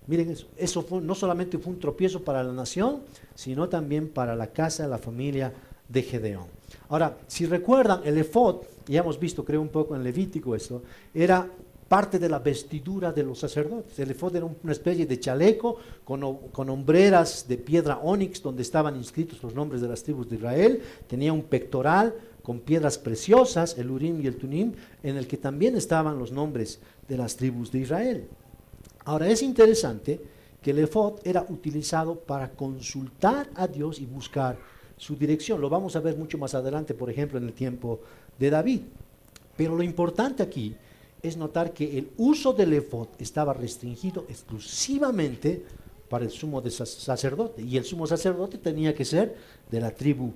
Miren eso no solamente fue un tropiezo para la nación, sino también para la casa, la familia de Gedeón. Ahora, si recuerdan, el efod, ya hemos visto, creo un poco en Levítico esto, era parte de la vestidura de los sacerdotes. El efod era una especie de chaleco con hombreras de piedra ónix donde estaban inscritos los nombres de las tribus de Israel. Tenía un pectoral con piedras preciosas, el Urim y el Tumim, en el que también estaban los nombres de las tribus de Israel. Ahora, es interesante que el efod era utilizado para consultar a Dios y buscar su dirección. Lo vamos a ver mucho más adelante, por ejemplo, en el tiempo de David. Pero lo importante aquí es notar que el uso del efod estaba restringido exclusivamente para el sumo sacerdote. Y el sumo sacerdote tenía que ser de la tribu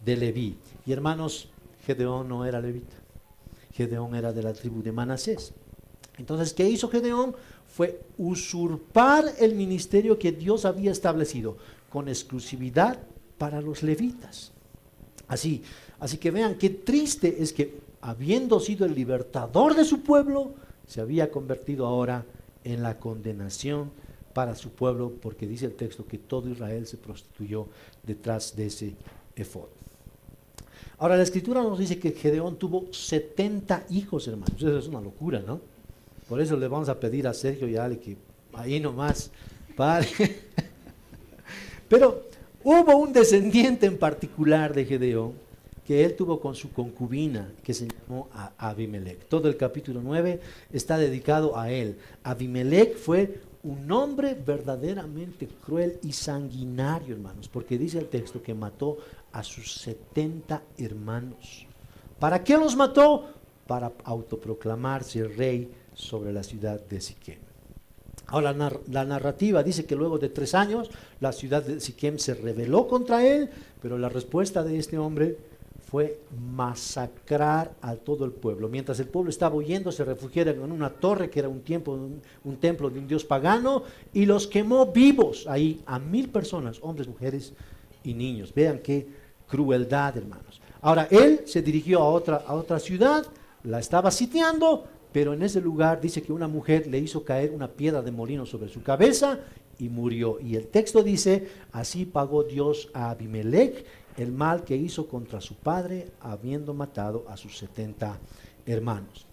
de Leví. Y hermanos, Gedeón no era levita. Gedeón era de la tribu de Manasés. Entonces, ¿qué hizo Gedeón? Fue usurpar el ministerio que Dios había establecido con exclusividad para los levitas. Así que vean qué triste es que, habiendo sido el libertador de su pueblo, se había convertido ahora en la condenación para su pueblo, porque dice el texto que todo Israel se prostituyó detrás de ese efod. Ahora, la escritura nos dice que Gedeón tuvo 70 hijos, hermanos. Eso es una locura, ¿no? Por eso le vamos a pedir a Sergio y a Ale que ahí nomás pare. Pero hubo un descendiente en particular de Gedeón que él tuvo con su concubina, que se llamó Abimelech. Todo el capítulo 9 está dedicado a él. Abimelech fue un hombre verdaderamente cruel y sanguinario, hermanos, porque dice el texto que mató a sus 70 hermanos. ¿Para qué los mató? Para autoproclamarse rey sobre la ciudad de Siquem. Ahora, la narrativa dice que luego de 3 años la ciudad de Siquem se rebeló contra él, pero la respuesta de este hombre fue masacrar a todo el pueblo. Mientras el pueblo estaba huyendo, se refugiaron en una torre que era un templo de un dios pagano, y los quemó vivos ahí a 1000 personas, hombres, mujeres y niños. Vean qué crueldad, hermanos. Ahora, él se dirigió a otra ciudad, la estaba sitiando, pero en ese lugar dice que una mujer le hizo caer una piedra de molino sobre su cabeza y murió. Y el texto dice: así pagó Dios a Abimelech el mal que hizo contra su padre, habiendo matado a sus 70 hermanos.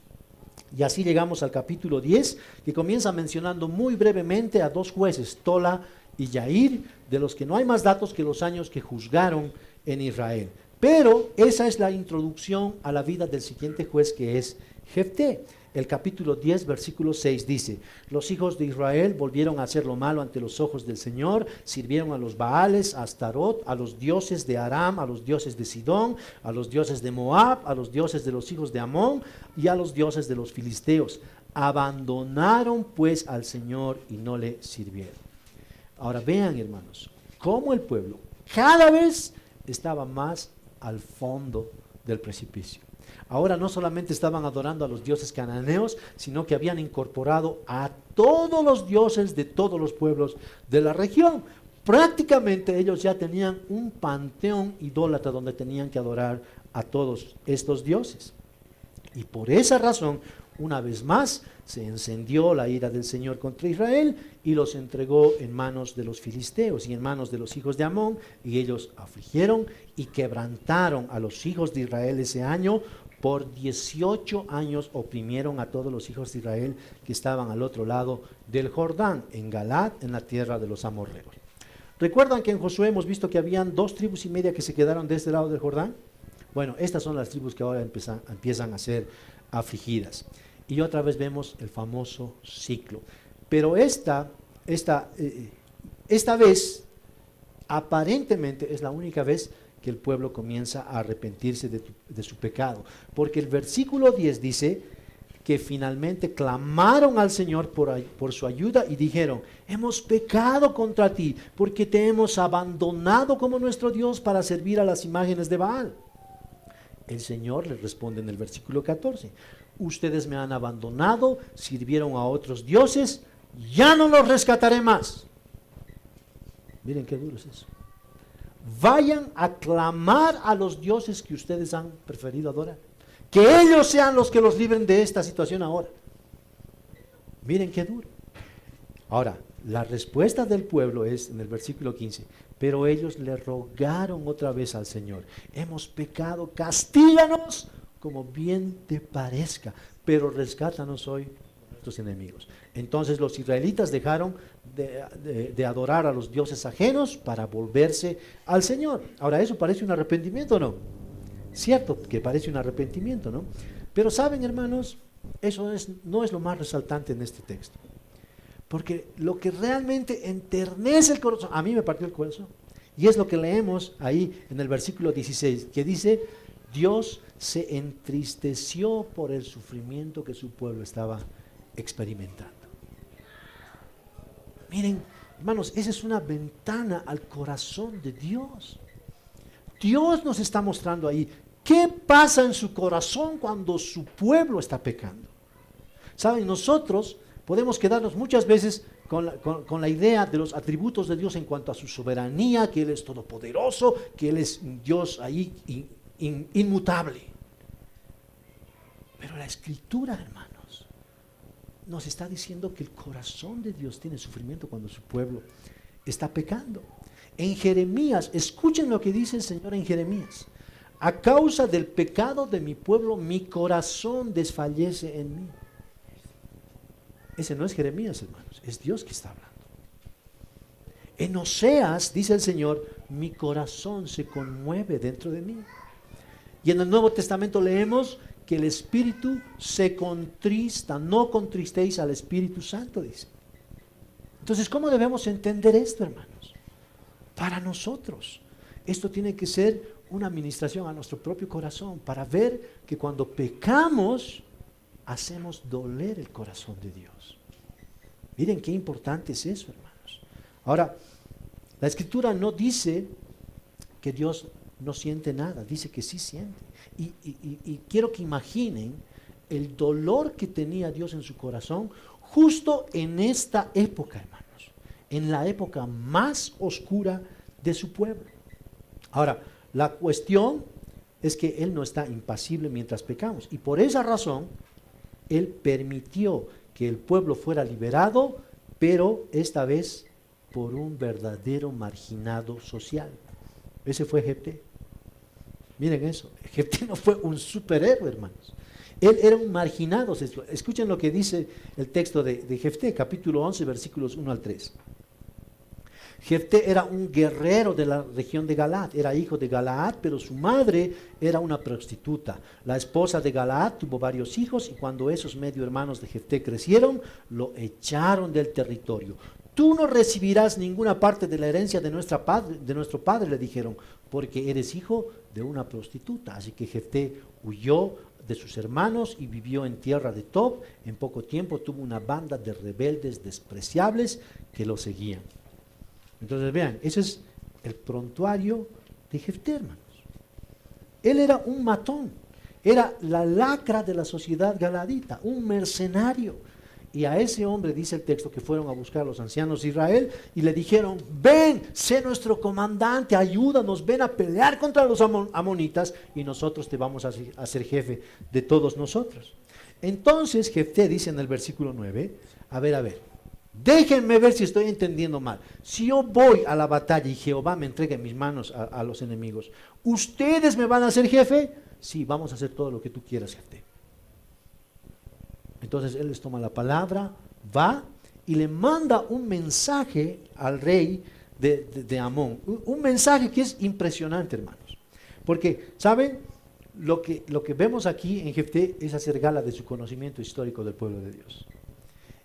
Y así llegamos al capítulo 10, que comienza mencionando muy brevemente a 2 jueces, Tola y Yair, de los que no hay más datos que los años que juzgaron en Israel. Pero esa es la introducción a la vida del siguiente juez, que es Jefté. El capítulo 10, versículo 6 dice: los hijos de Israel volvieron a hacer lo malo ante los ojos del Señor, sirvieron a los Baales, a Astarot, a los dioses de Aram, a los dioses de Sidón, a los dioses de Moab, a los dioses de los hijos de Amón y a los dioses de los filisteos. Abandonaron pues al Señor y no le sirvieron. Ahora vean, hermanos, cómo el pueblo cada vez estaba más al fondo del precipicio. Ahora no solamente estaban adorando a los dioses cananeos, sino que habían incorporado a todos los dioses de todos los pueblos de la región. Prácticamente ellos ya tenían un panteón idólatra donde tenían que adorar a todos estos dioses. Y por esa razón, una vez más, se encendió la ira del Señor contra Israel y los entregó en manos de los filisteos y en manos de los hijos de Amón, y ellos afligieron y quebrantaron a los hijos de Israel ese año. Por 18 años oprimieron a todos los hijos de Israel que estaban al otro lado del Jordán, en Galad, en la tierra de los amorreos. ¿Recuerdan que en Josué hemos visto que habían 2 tribus y media que se quedaron de este lado del Jordán? Bueno, estas son las tribus que ahora empiezan a ser afligidas. Y otra vez vemos el famoso ciclo. Pero esta vez, aparentemente, es la única vez que el pueblo comienza a arrepentirse de su pecado. Porque el versículo 10 dice que finalmente clamaron al Señor por su ayuda y dijeron: hemos pecado contra ti, porque te hemos abandonado como nuestro Dios para servir a las imágenes de Baal. El Señor les responde en el versículo 14: ustedes me han abandonado, sirvieron a otros dioses, ya no los rescataré más. Miren qué duro es eso. Vayan a clamar a los dioses que ustedes han preferido adorar. Que ellos sean los que los libren de esta situación ahora. Miren qué duro. Ahora, la respuesta del pueblo es en el versículo 15: pero ellos le rogaron otra vez al Señor: hemos pecado, castíganos como bien te parezca, pero rescátanos hoy de nuestros enemigos. Entonces los israelitas dejaron de adorar a los dioses ajenos para volverse al Señor. Ahora, ¿eso parece un arrepentimiento o no? Cierto que parece un arrepentimiento, ¿no? Pero saben, hermanos, eso no es lo más resaltante en este texto. Porque lo que realmente enternece el corazón, a mí me partió el corazón, y es lo que leemos ahí en el versículo 16, que dice: Dios se entristeció por el sufrimiento que su pueblo estaba experimentando. Miren, hermanos, esa es una ventana al corazón de Dios. Dios nos está mostrando ahí qué pasa en su corazón cuando su pueblo está pecando. Saben, nosotros podemos quedarnos muchas veces con la idea de los atributos de Dios en cuanto a su soberanía, que Él es todopoderoso, que Él es un Dios ahí inmutable. Pero la Escritura, hermanos, nos está diciendo que el corazón de Dios tiene sufrimiento cuando su pueblo está pecando. En Jeremías, escuchen lo que dice el Señor en Jeremías: a causa del pecado de mi pueblo, mi corazón desfallece en mí. Ese no es Jeremías, hermanos, es Dios que está hablando. En Oseas, dice el Señor, mi corazón se conmueve dentro de mí. Y en el Nuevo Testamento leemos que el Espíritu se contrista, no contristéis al Espíritu Santo, dice. Entonces, ¿cómo debemos entender esto, hermanos? Para nosotros, esto tiene que ser una administración a nuestro propio corazón, para ver que cuando pecamos, hacemos doler el corazón de Dios. Miren qué importante es eso, hermanos. Ahora, la Escritura no dice que Dios no siente nada, dice que sí siente. Y quiero que imaginen el dolor que tenía Dios en su corazón justo en esta época, hermanos, en la época más oscura de su pueblo. Ahora, la cuestión es que Él no está impasible mientras pecamos, y por esa razón Él permitió que el pueblo fuera liberado, pero esta vez por un verdadero marginado social. Ese fue Jefté. Miren eso, Jefté no fue un superhéroe, hermanos. Él era un marginado. Escuchen lo que dice el texto de Jefté, capítulo 11, versículos 1 al 3. Jefté era un guerrero de la región de Galaad, era hijo de Galaad, pero su madre era una prostituta. La esposa de Galaad tuvo varios hijos, y cuando esos medio hermanos de Jefté crecieron, lo echaron del territorio. Tú no recibirás ninguna parte de la herencia de nuestro padre, le dijeron, porque eres hijo de una prostituta. Así que Jefté huyó de sus hermanos y vivió en tierra de Tob. En poco tiempo tuvo una banda de rebeldes despreciables que lo seguían. Entonces vean, ese es el prontuario de Jefté, hermanos. Él era un matón, era la lacra de la sociedad galadita, un mercenario. Y a ese hombre, dice el texto, que fueron a buscar a los ancianos de Israel y le dijeron: ven, sé nuestro comandante, ayúdanos, ven a pelear contra los amonitas y nosotros te vamos a hacer jefe de todos nosotros. Entonces Jefté dice en el versículo 9, a ver, déjenme ver si estoy entendiendo mal. Si yo voy a la batalla y Jehová me entrega en mis manos a los enemigos, ¿ustedes me van a hacer jefe? Sí, vamos a hacer todo lo que tú quieras, Jefté. Entonces él les toma la palabra, va y le manda un mensaje al rey de Amón. Un mensaje que es impresionante, hermanos. Porque, ¿saben? Lo que vemos aquí en Jefté es hacer gala de su conocimiento histórico del pueblo de Dios.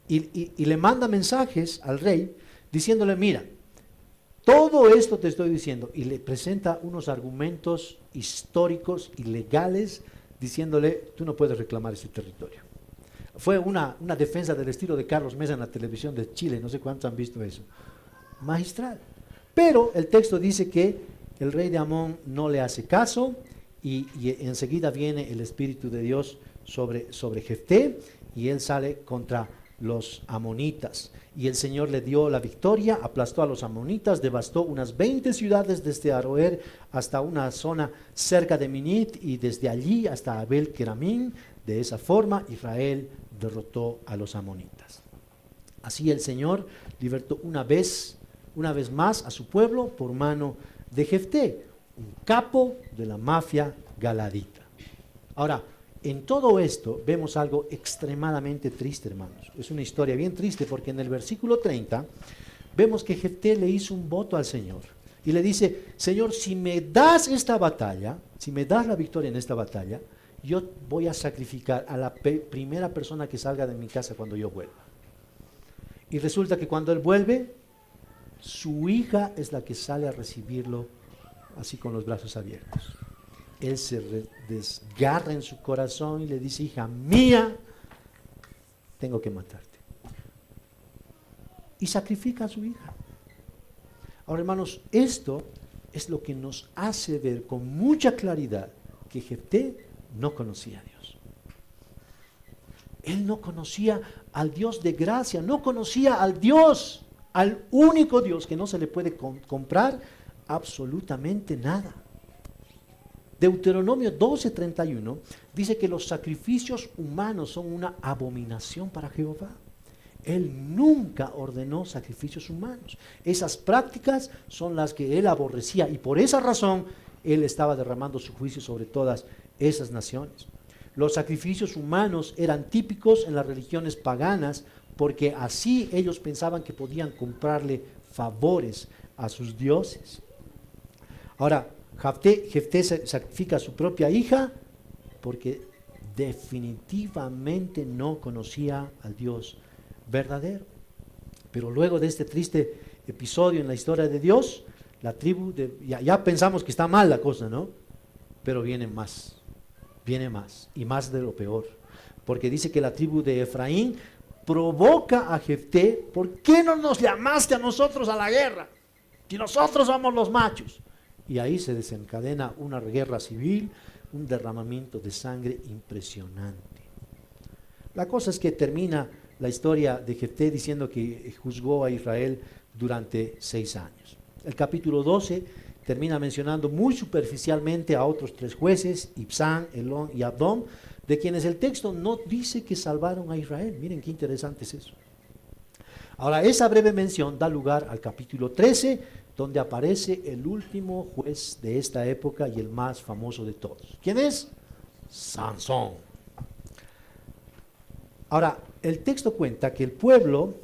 Y le manda mensajes al rey diciéndole: mira, todo esto te estoy diciendo, y le presenta unos argumentos históricos y legales diciéndole: tú no puedes reclamar ese territorio. Fue una defensa del estilo de Carlos Mesa en la televisión de Chile, no sé cuántos han visto eso, magistral. Pero el texto dice que el rey de Amón no le hace caso, y enseguida viene el Espíritu de Dios sobre Jefté, y él sale contra los amonitas, y el Señor le dio la victoria, aplastó a los amonitas, devastó unas 20 ciudades desde Aroer hasta una zona cerca de Minit, y desde allí hasta Abel Keramín. De esa forma Israel derrotó a los amonitas. Así el Señor libertó una vez más a su pueblo por mano de Jefté, un capo de la mafia galadita. Ahora, en todo esto vemos algo extremadamente triste, hermanos. Es una historia bien triste, porque en el versículo 30 vemos que Jefté le hizo un voto al Señor y le dice: Señor, si me das esta batalla, si me das la victoria en esta batalla, yo voy a sacrificar a la primera persona que salga de mi casa cuando yo vuelva. Y resulta que cuando él vuelve, su hija es la que sale a recibirlo así con los brazos abiertos. Él se desgarra en su corazón y le dice: hija mía, tengo que matarte. Y sacrifica a su hija. Ahora, hermanos, esto es lo que nos hace ver con mucha claridad que Jefté no conocía a Dios. Él no conocía al Dios de gracia, no conocía al Dios, al único Dios que no se le puede comprar absolutamente nada. Deuteronomio 12:31 dice que los sacrificios humanos son una abominación para Jehová. Él nunca ordenó sacrificios humanos. Esas prácticas son las que él aborrecía y por esa razón él estaba derramando su juicio sobre todas esas naciones. Los sacrificios humanos eran típicos en las religiones paganas porque así ellos pensaban que podían comprarle favores a sus dioses. Ahora, Jefté sacrifica a su propia hija porque definitivamente no conocía al Dios verdadero. Pero luego de este triste episodio en la historia de Dios, la tribu, ya pensamos que está mal la cosa, ¿no? Pero viene más y más de lo peor. Porque dice que la tribu de Efraín provoca a Jefté: ¿por qué no nos llamaste a nosotros a la guerra? Si nosotros somos los machos. Y ahí se desencadena una guerra civil, un derramamiento de sangre impresionante. La cosa es que termina la historia de Jefté diciendo que juzgó a Israel durante 6 años. El capítulo 12 termina mencionando muy superficialmente a otros 3 jueces, Ibzán, Elón y Abdón, de quienes el texto no dice que salvaron a Israel. Miren qué interesante es eso. Ahora, esa breve mención da lugar al capítulo 13, donde aparece el último juez de esta época y el más famoso de todos. ¿Quién es? Sansón. Ahora, el texto cuenta que el pueblo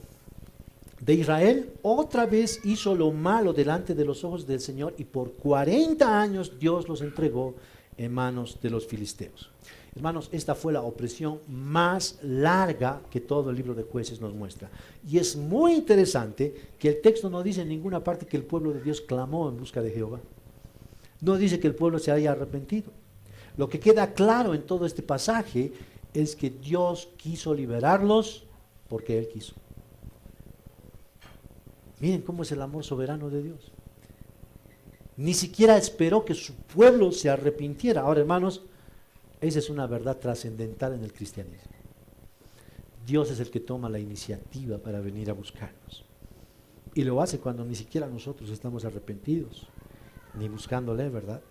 de Israel otra vez hizo lo malo delante de los ojos del Señor y por 40 años Dios los entregó en manos de los filisteos. Hermanos, esta fue la opresión más larga que todo el libro de Jueces nos muestra. Y es muy interesante que el texto no dice en ninguna parte que el pueblo de Dios clamó en busca de Jehová. No dice que el pueblo se haya arrepentido. Lo que queda claro en todo este pasaje es que Dios quiso liberarlos porque Él quiso. Miren cómo es el amor soberano de Dios. Ni siquiera esperó que su pueblo se arrepintiera. Ahora, hermanos, esa es una verdad trascendental en el cristianismo. Dios es el que toma la iniciativa para venir a buscarnos. Y lo hace cuando ni siquiera nosotros estamos arrepentidos, ni buscándole, ¿verdad?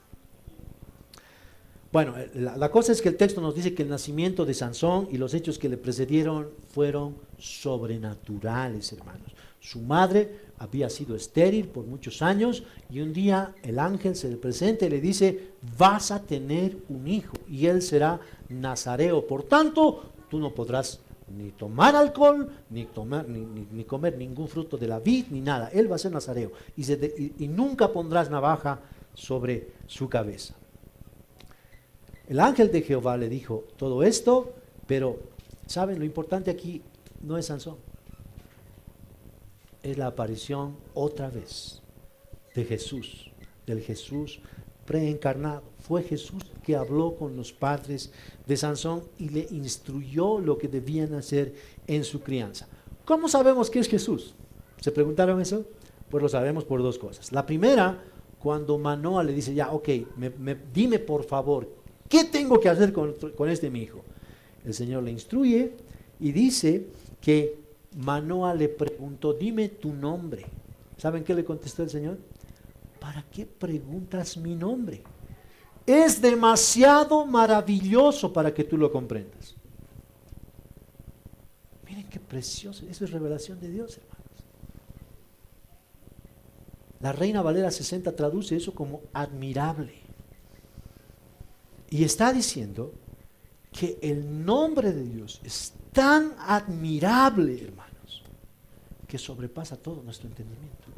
Bueno, la cosa es que el texto nos dice que el nacimiento de Sansón y los hechos que le precedieron fueron sobrenaturales, hermanos. Su madre había sido estéril por muchos años y un día el ángel se le presenta y le dice: vas a tener un hijo y él será nazareo. Por tanto, tú no podrás ni tomar alcohol, ni comer ningún fruto de la vid, ni nada. Él va a ser nazareo y nunca pondrás navaja sobre su cabeza. El ángel de Jehová le dijo todo esto, pero ¿saben? Lo importante aquí no es Sansón. Es la aparición otra vez de Jesús, del Jesús preencarnado. Fue Jesús que habló con los padres de Sansón y le instruyó lo que debían hacer en su crianza. ¿Cómo sabemos que es Jesús? ¿Se preguntaron eso? Pues lo sabemos por 2 cosas. La primera, cuando Manoa le dice: ya, ok, dime por favor, ¿qué tengo que hacer con este mi hijo? El Señor le instruye y dice que Manoa le preguntó: dime tu nombre. ¿Saben qué le contestó el Señor? ¿Para qué preguntas mi nombre? Es demasiado maravilloso para que tú lo comprendas. Miren qué precioso. Eso es revelación de Dios, hermanos. La Reina Valera 60 traduce eso como admirable. Y está diciendo que el nombre de Dios es tan admirable, hermanos, que sobrepasa todo nuestro entendimiento.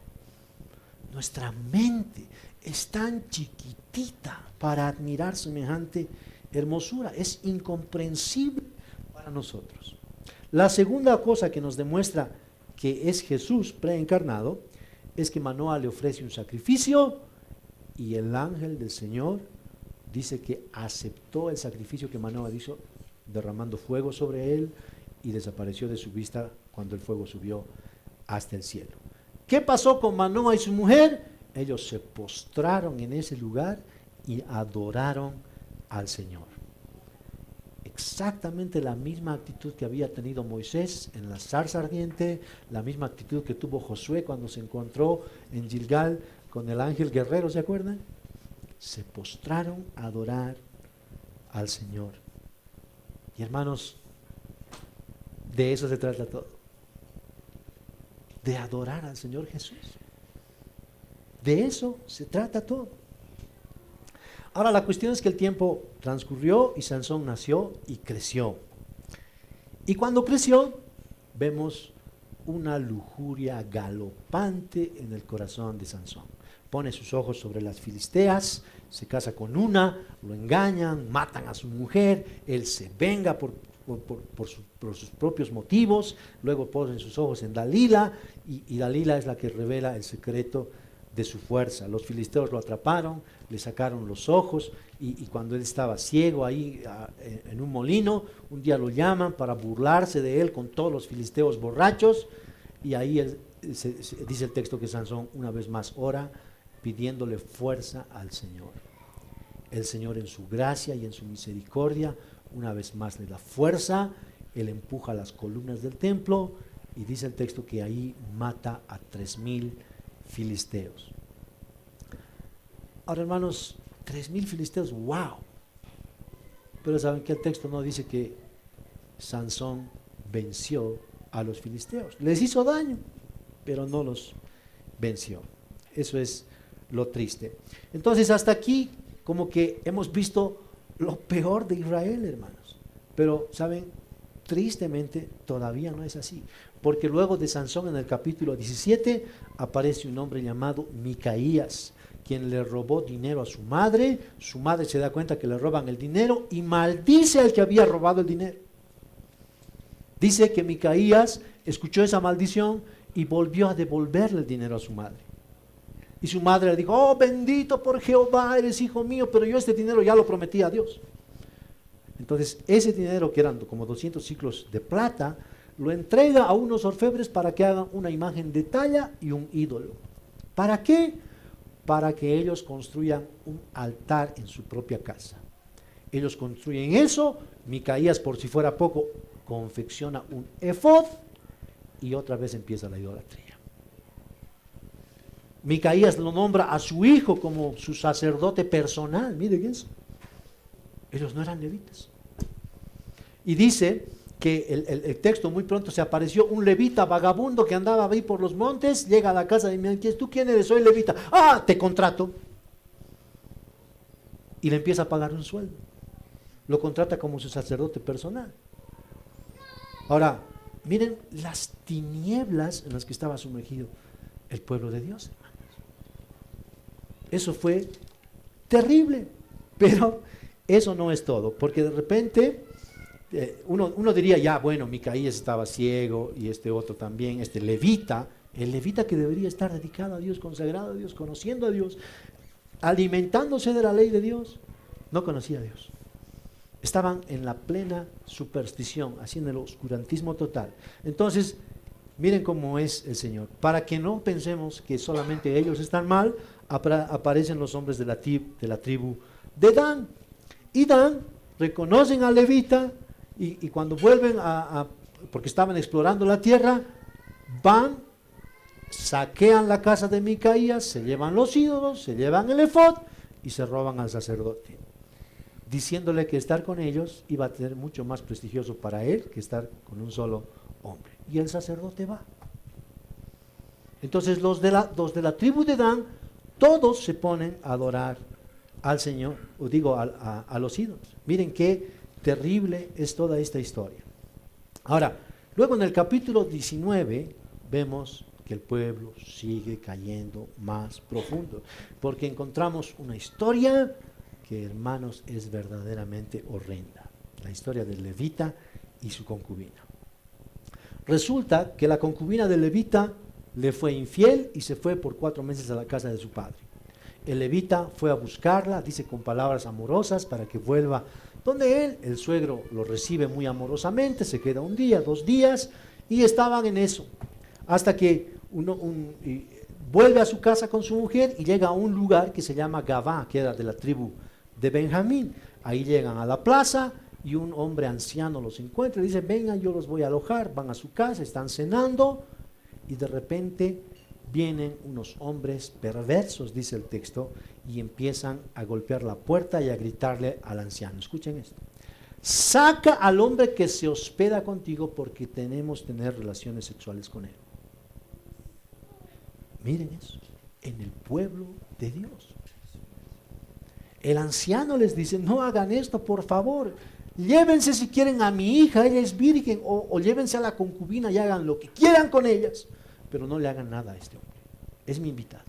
Nuestra mente es tan chiquitita para admirar semejante hermosura. Es incomprensible para nosotros. La segunda cosa que nos demuestra que es Jesús preencarnado es que Manoa le ofrece un sacrificio y el ángel del Señor dice que aceptó el sacrificio que Manoa hizo, derramando fuego sobre él, y desapareció de su vista cuando el fuego subió hasta el cielo. ¿Qué pasó con Manoa y su mujer? ellos se postraron en ese lugar y adoraron al Señor. Exactamente la misma actitud que había tenido Moisés en la zarza ardiente, la misma actitud que tuvo Josué cuando se encontró en Gilgal con el ángel guerrero, ¿se acuerdan? Se postraron a adorar al Señor. Y hermanos, de eso se trata todo. De adorar al Señor Jesús. De eso se trata todo. Ahora la cuestión es que el tiempo transcurrió y Sansón nació y creció. Y cuando creció, vemos una lujuria galopante en el corazón de Sansón. Pone sus ojos sobre las filisteas, se casa con una, lo engañan, matan a su mujer, él se venga por sus propios motivos, luego ponen sus ojos en Dalila y Dalila es la que revela el secreto de su fuerza. Los filisteos lo atraparon, le sacaron los ojos y cuando él estaba ciego ahí en un molino, un día lo llaman para burlarse de él con todos los filisteos borrachos y ahí dice el texto que Sansón una vez más ora pidiéndole fuerza al Señor. El Señor en su gracia y en su misericordia una vez más le da fuerza, él empuja las columnas del templo y dice el texto que ahí mata a 3,000 filisteos. Ahora hermanos, 3,000 filisteos, wow. Pero saben que el texto no dice que Sansón venció a los filisteos. Les hizo daño, pero no los venció. Eso es lo triste. Entonces hasta aquí como que hemos visto lo peor de Israel, hermanos. Pero saben, tristemente todavía no es así. Porque luego de Sansón en el capítulo 17 aparece un hombre llamado Micaías, quien le robó dinero a su madre se da cuenta que le roban el dinero y maldice al que había robado el dinero. Dice que Micaías escuchó esa maldición y volvió a devolverle el dinero a su madre. Y su madre le dijo, oh bendito por Jehová, eres hijo mío, pero yo este dinero ya lo prometí a Dios. Entonces ese dinero, que eran como 200 ciclos de plata, lo entrega a unos orfebres para que hagan una imagen de talla y un ídolo. ¿Para qué? Para que ellos construyan un altar en su propia casa. Ellos construyen eso, Micaías, por si fuera poco, confecciona un efod y otra vez empieza la idolatría. Micaías lo nombra a su hijo como su sacerdote personal, miren eso. Ellos no eran levitas. Y dice que el texto muy pronto se apareció un levita vagabundo que andaba ahí por los montes, llega a la casa y me dice, ¿tú quién eres? Soy levita. Ah, te contrato. Y le empieza a pagar un sueldo. Lo contrata como su sacerdote personal. Ahora, miren las tinieblas en las que estaba sumergido el pueblo de Dios, hermanos. Eso fue terrible, pero eso no es todo, porque de repente uno diría, ya bueno, Micaías estaba ciego y este otro también, este levita, el levita que debería estar dedicado a Dios, consagrado a Dios, conociendo a Dios, alimentándose de la ley de Dios, no conocía a Dios. Estaban en la plena superstición, haciendo el oscurantismo total. Entonces, miren cómo es el Señor. Para que no pensemos que solamente ellos están mal, aparecen los hombres de la tribu de Dan. Y Dan reconocen a levita y cuando vuelven porque estaban explorando la tierra, van, saquean la casa de Micaías, se llevan los ídolos, se llevan el efod y se roban al sacerdote, diciéndole que estar con ellos iba a ser mucho más prestigioso para él que estar con un solo hombre. Y el sacerdote va. Entonces los de la tribu de Dan, todos se ponen a adorar al Señor, o digo a los ídolos. Miren qué terrible es toda esta historia. Ahora, luego en el capítulo 19 vemos que el pueblo sigue cayendo más profundo, porque encontramos una historia que, hermanos, es verdaderamente horrenda. La historia del levita y su concubina. Resulta que la concubina del levita le fue infiel y se fue por 4 meses a la casa de su padre. El levita fue a buscarla, dice con palabras amorosas, para que vuelva donde él. El suegro lo recibe muy amorosamente, se queda 1 día, 2 días, y estaban en eso. Hasta que vuelve a su casa con su mujer y llega a un lugar que se llama Gabá, que era de la tribu de Benjamín. Ahí llegan a la plaza y un hombre anciano los encuentra y dice, vengan, yo los voy a alojar. Van a su casa, están cenando y de repente vienen unos hombres perversos, dice el texto, y empiezan a golpear la puerta y a gritarle al anciano. Escuchen esto. Saca al hombre que se hospeda contigo porque tenemos que tener relaciones sexuales con él. Miren eso, en el pueblo de Dios. El anciano les dice, no hagan esto, por favor. Llévense si quieren a mi hija, ella es virgen, o llévense a la concubina y hagan lo que quieran con ellas, pero no le hagan nada a este hombre. Es mi invitado.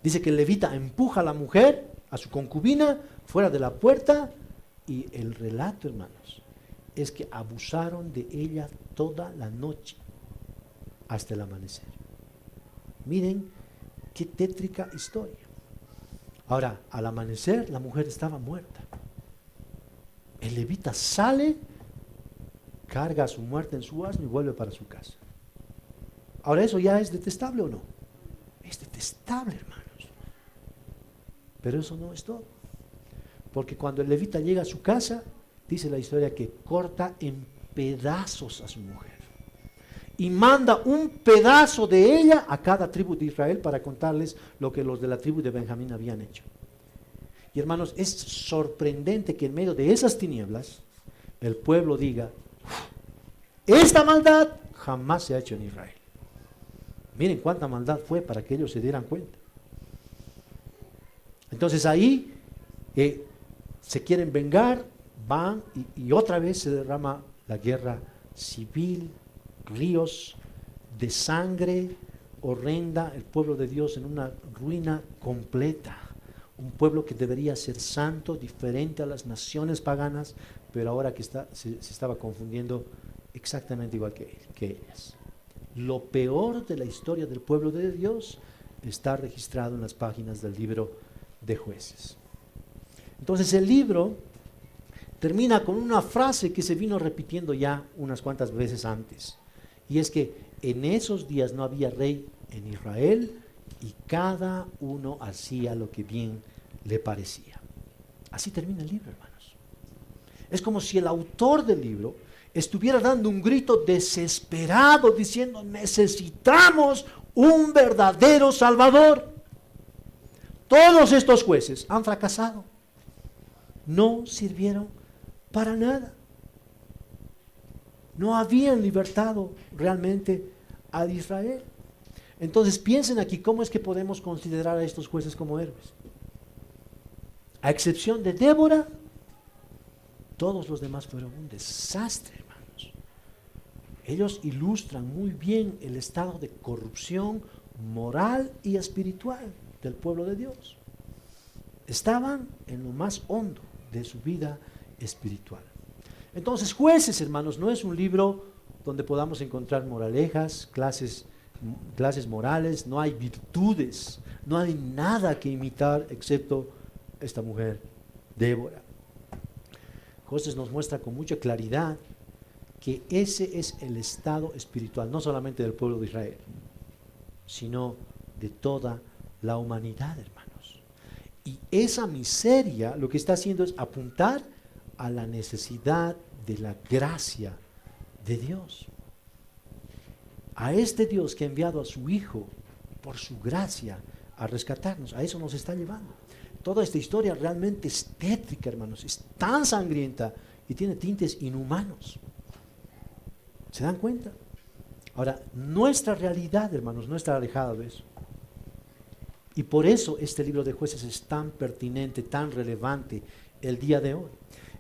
Dice que el levita empuja a la mujer, a su concubina, fuera de la puerta, y el relato, hermanos, es que abusaron de ella toda la noche hasta el amanecer. Miren qué tétrica historia. Ahora, al amanecer la mujer estaba muerta. El levita sale, carga a su muerte en su asno y vuelve para su casa. Ahora, ¿eso ya es detestable o no? Es detestable, hermanos. Pero eso no es todo. Porque cuando el levita llega a su casa, dice la historia que corta en pedazos a su mujer. Y manda un pedazo de ella a cada tribu de Israel para contarles lo que los de la tribu de Benjamín habían hecho. Y hermanos, es sorprendente que en medio de esas tinieblas, el pueblo diga, esta maldad jamás se ha hecho en Israel. Miren cuánta maldad fue para que ellos se dieran cuenta. Entonces ahí se quieren vengar, van y otra vez se derrama la guerra civil, ríos de sangre horrenda, el pueblo de Dios en una ruina completa. Un pueblo que debería ser santo, diferente a las naciones paganas, pero ahora que se estaba confundiendo exactamente igual que ellas. Lo peor de la historia del pueblo de Dios está registrado en las páginas del libro de Jueces. Entonces el libro termina con una frase que se vino repitiendo ya unas cuantas veces antes, y es que en esos días no había rey en Israel y cada uno hacía lo que bien le parecía. Así termina el libro, hermanos. Es como si el autor del libro estuviera dando un grito desesperado diciendo, necesitamos un verdadero Salvador. Todos estos jueces han fracasado. No sirvieron para nada. No habían libertado realmente a Israel. Entonces piensen aquí cómo es que podemos considerar a estos jueces como héroes. A excepción de Débora, todos los demás fueron un desastre, hermanos. Ellos ilustran muy bien el estado de corrupción moral y espiritual del pueblo de Dios. Estaban en lo más hondo de su vida espiritual. Entonces, Jueces, hermanos, no es un libro donde podamos encontrar moralejas, clases morales, no hay virtudes, no hay nada que imitar excepto esta mujer, Débora. Jueces nos muestra con mucha claridad que ese es el estado espiritual, no solamente del pueblo de Israel, sino de toda la humanidad, hermanos. Y esa miseria lo que está haciendo es apuntar a la necesidad de la gracia de Dios. A este Dios que ha enviado a su Hijo por su gracia a rescatarnos, a eso nos está llevando. Toda esta historia realmente es tétrica, hermanos, es tan sangrienta y tiene tintes inhumanos. ¿Se dan cuenta? Ahora, nuestra realidad, hermanos, no está alejada de eso. Y por eso este libro de Jueces es tan pertinente, tan relevante el día de hoy.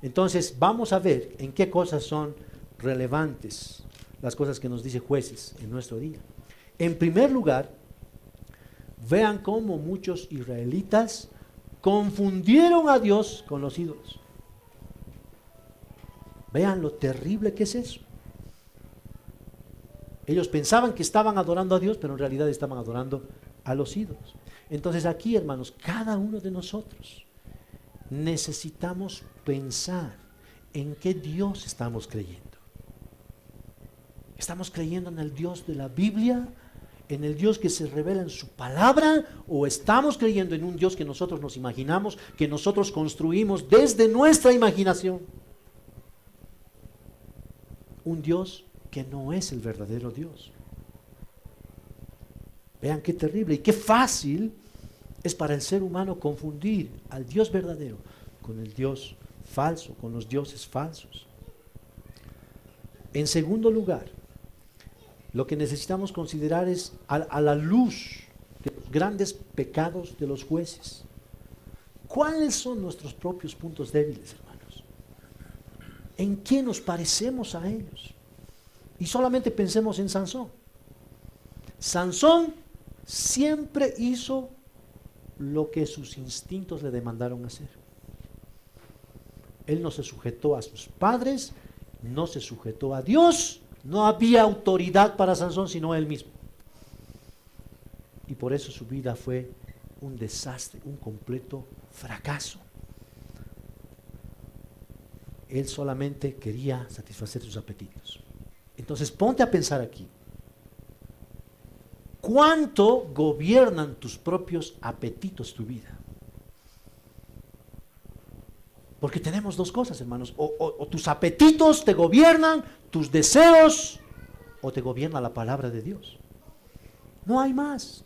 Entonces, vamos a ver en qué cosas son relevantes las cosas que nos dice Jueces en nuestro día. En primer lugar, vean cómo muchos israelitas confundieron a Dios con los ídolos. Vean lo terrible que es eso. Ellos pensaban que estaban adorando a Dios, pero en realidad estaban adorando a los ídolos. Entonces aquí, hermanos, cada uno de nosotros necesitamos pensar en qué Dios estamos creyendo. ¿Estamos creyendo en el Dios de la Biblia, en el Dios que se revela en su palabra, o estamos creyendo en un Dios que nosotros nos imaginamos, que nosotros construimos desde nuestra imaginación? Un Dios que no es el verdadero Dios. Vean qué terrible y qué fácil es para el ser humano confundir al Dios verdadero con el Dios falso, con los dioses falsos. En segundo lugar, lo que necesitamos considerar es a la luz de los grandes pecados de los jueces. ¿Cuáles son nuestros propios puntos débiles, hermanos? ¿En qué nos parecemos a ellos? Y solamente pensemos en Sansón. Sansón siempre hizo lo que sus instintos le demandaron hacer. Él no se sujetó a sus padres, no se sujetó a Dios, no había autoridad para Sansón sino él mismo. Y por eso su vida fue un desastre, un completo fracaso. Él solamente quería satisfacer sus apetitos. Entonces ponte a pensar aquí. ¿Cuánto gobiernan tus propios apetitos tu vida? Porque tenemos dos cosas, hermanos. O tus apetitos te gobiernan, tus deseos, o te gobierna la palabra de Dios. No hay más.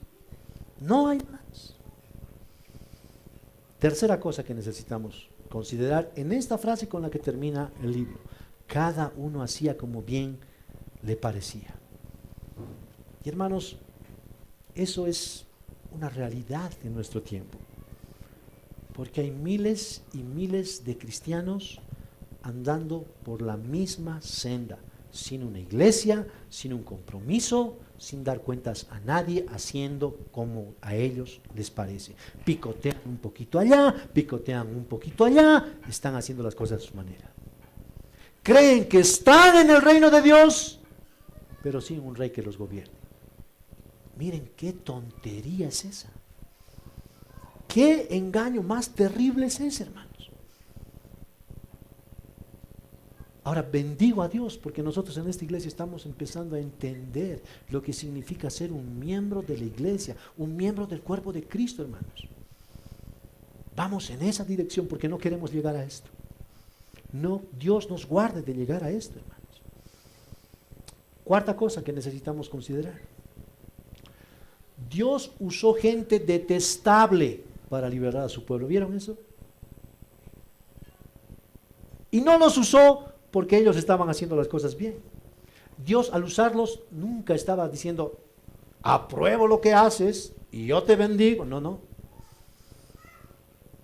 No hay más. Tercera cosa que necesitamos considerar en esta frase con la que termina el libro. Cada uno hacía como bien le parecía. Y hermanos, eso es una realidad en nuestro tiempo. Porque hay miles y miles de cristianos andando por la misma senda, sin una iglesia, sin un compromiso, sin dar cuentas a nadie, haciendo como a ellos les parece. Picotean un poquito allá, picotean un poquito allá, están haciendo las cosas de su manera. Creen que están en el reino de Dios, pero sin un rey que los gobierne. Miren qué tontería es esa. ¿Qué engaño más terrible es ese, hermanos? Ahora bendigo a Dios porque nosotros en esta iglesia estamos empezando a entender lo que significa ser un miembro de la iglesia, un miembro del cuerpo de Cristo, hermanos. Vamos en esa dirección porque no queremos llegar a esto. No, Dios nos guarde de llegar a esto, hermanos. Cuarta cosa que necesitamos considerar. Dios usó gente detestable para liberar a su pueblo. ¿Vieron eso? Y no los usó porque ellos estaban haciendo las cosas bien. Dios al usarlos nunca estaba diciendo, apruebo lo que haces y yo te bendigo. No, no.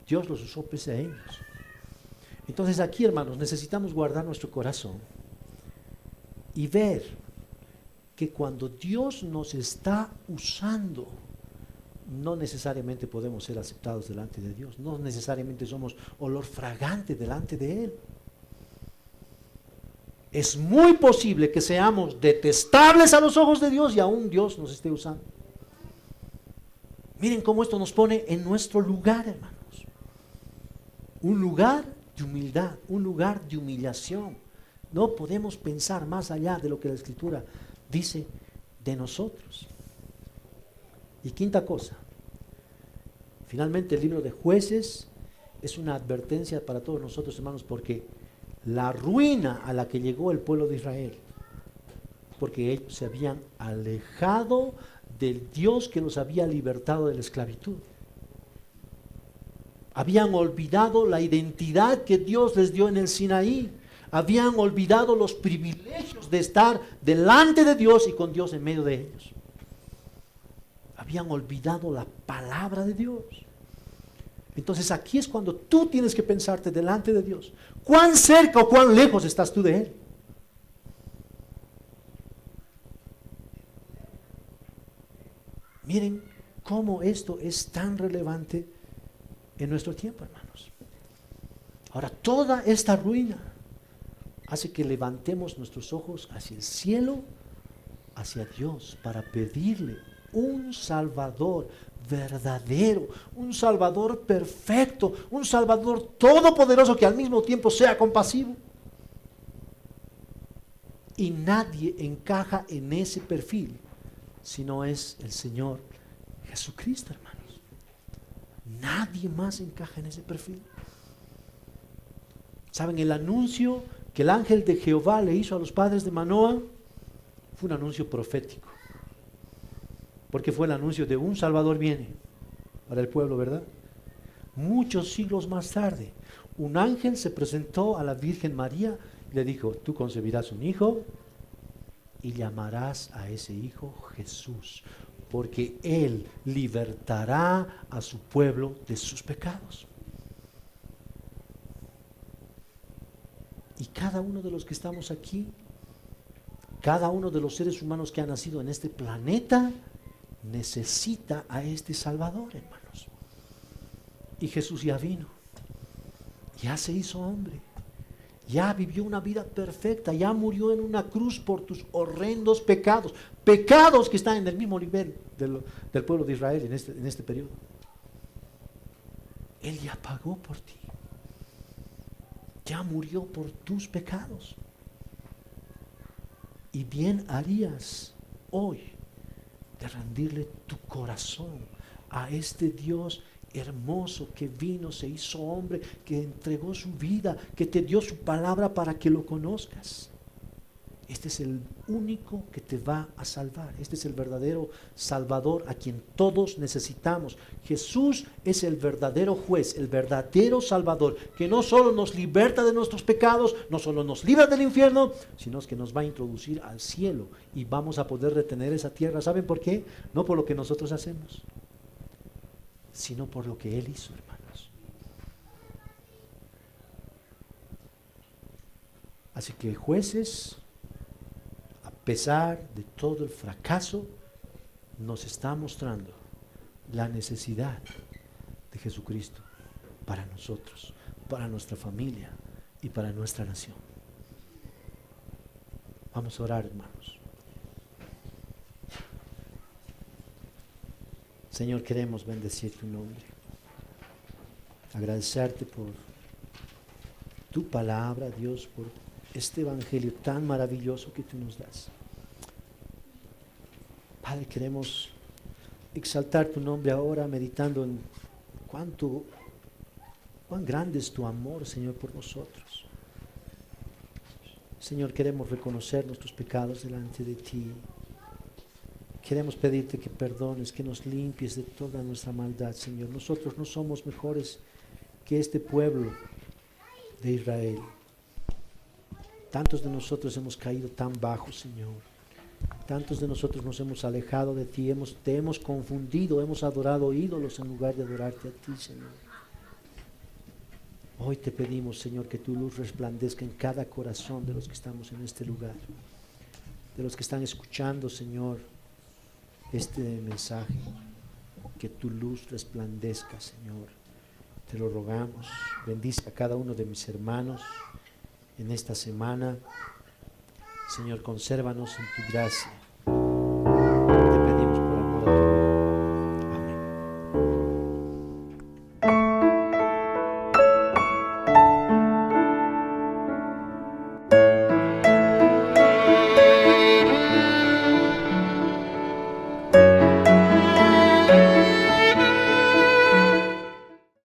Dios los usó pese a ellos. Entonces aquí, hermanos, necesitamos guardar nuestro corazón y ver que cuando Dios nos está usando, no necesariamente podemos ser aceptados delante de Dios, no necesariamente somos olor fragante delante de Él. Es muy posible que seamos detestables a los ojos de Dios y aún Dios nos esté usando. Miren cómo esto nos pone en nuestro lugar, hermanos. Un lugar de humildad, un lugar de humillación. No podemos pensar más allá de lo que la Escritura dice de nosotros. Y quinta cosa, finalmente el libro de Jueces es una advertencia para todos nosotros, hermanos, porque la ruina a la que llegó el pueblo de Israel, porque ellos se habían alejado del Dios que los había libertado de la esclavitud. Habían olvidado la identidad que Dios les dio en el Sinaí. Habían olvidado los privilegios de estar delante de Dios y con Dios en medio de ellos. Habían olvidado la palabra de Dios. Entonces aquí es cuando tú tienes que pensarte delante de Dios. ¿Cuán cerca o cuán lejos estás tú de Él? Miren cómo esto es tan relevante en nuestro tiempo, hermanos. Ahora, toda esta ruina hace que levantemos nuestros ojos hacia el cielo, hacia Dios, para pedirle un Salvador verdadero, un Salvador perfecto, un Salvador todopoderoso que al mismo tiempo sea compasivo. Y nadie encaja en ese perfil sino es el Señor Jesucristo, hermanos. Nadie más encaja en ese perfil. ¿Saben? El anuncio que el ángel de Jehová le hizo a los padres de Manoah fue un anuncio profético, porque fue el anuncio de un Salvador viene para el pueblo, ¿verdad? Muchos siglos más tarde, un ángel se presentó a la Virgen María y le dijo: tú concebirás un hijo y llamarás a ese hijo Jesús, porque él libertará a su pueblo de sus pecados. Y cada uno de los que estamos aquí, cada uno de los seres humanos que han nacido en este planeta, necesita a este Salvador, hermanos. Y Jesús ya vino, ya se hizo hombre, ya vivió una vida perfecta, ya murió en una cruz por tus horrendos pecados, pecados que están en el mismo nivel del pueblo de Israel en este periodo. Él ya pagó por ti, ya murió por tus pecados. Y bien harías hoy de rendirle tu corazón a este Dios hermoso que vino, se hizo hombre, que entregó su vida, que te dio su palabra para que lo conozcas. Este es el único que te va a salvar. Este es el verdadero Salvador a quien todos necesitamos. Jesús es el verdadero juez, el verdadero Salvador, que no solo nos liberta de nuestros pecados, no solo nos libra del infierno, sino que nos va a introducir al cielo y vamos a poder retener esa tierra. ¿Saben por qué? No por lo que nosotros hacemos, sino por lo que Él hizo, hermanos. Así que jueces, a pesar de todo el fracaso, nos está mostrando la necesidad de Jesucristo para nosotros, para nuestra familia y para nuestra nación. Vamos a orar, hermanos. Señor, queremos bendecir tu nombre, agradecerte por tu palabra, Dios, por este evangelio tan maravilloso que tú nos das. Padre, queremos exaltar tu nombre ahora, meditando en cuán grande es tu amor, Señor, por nosotros. Señor, queremos reconocer nuestros pecados delante de ti. Queremos pedirte que perdones, que nos limpies de toda nuestra maldad, Señor. Nosotros no somos mejores que este pueblo de Israel. Tantos de nosotros hemos caído tan bajo, Señor. Tantos de nosotros nos hemos alejado de ti, te hemos confundido, hemos adorado ídolos en lugar de adorarte a ti, Señor. Hoy te pedimos, Señor, que tu luz resplandezca en cada corazón de los que estamos en este lugar, de los que están escuchando, Señor, este mensaje. Que tu luz resplandezca, Señor. Te lo rogamos. Bendice a cada uno de mis hermanos en esta semana. Señor, consérvanos en tu gracia.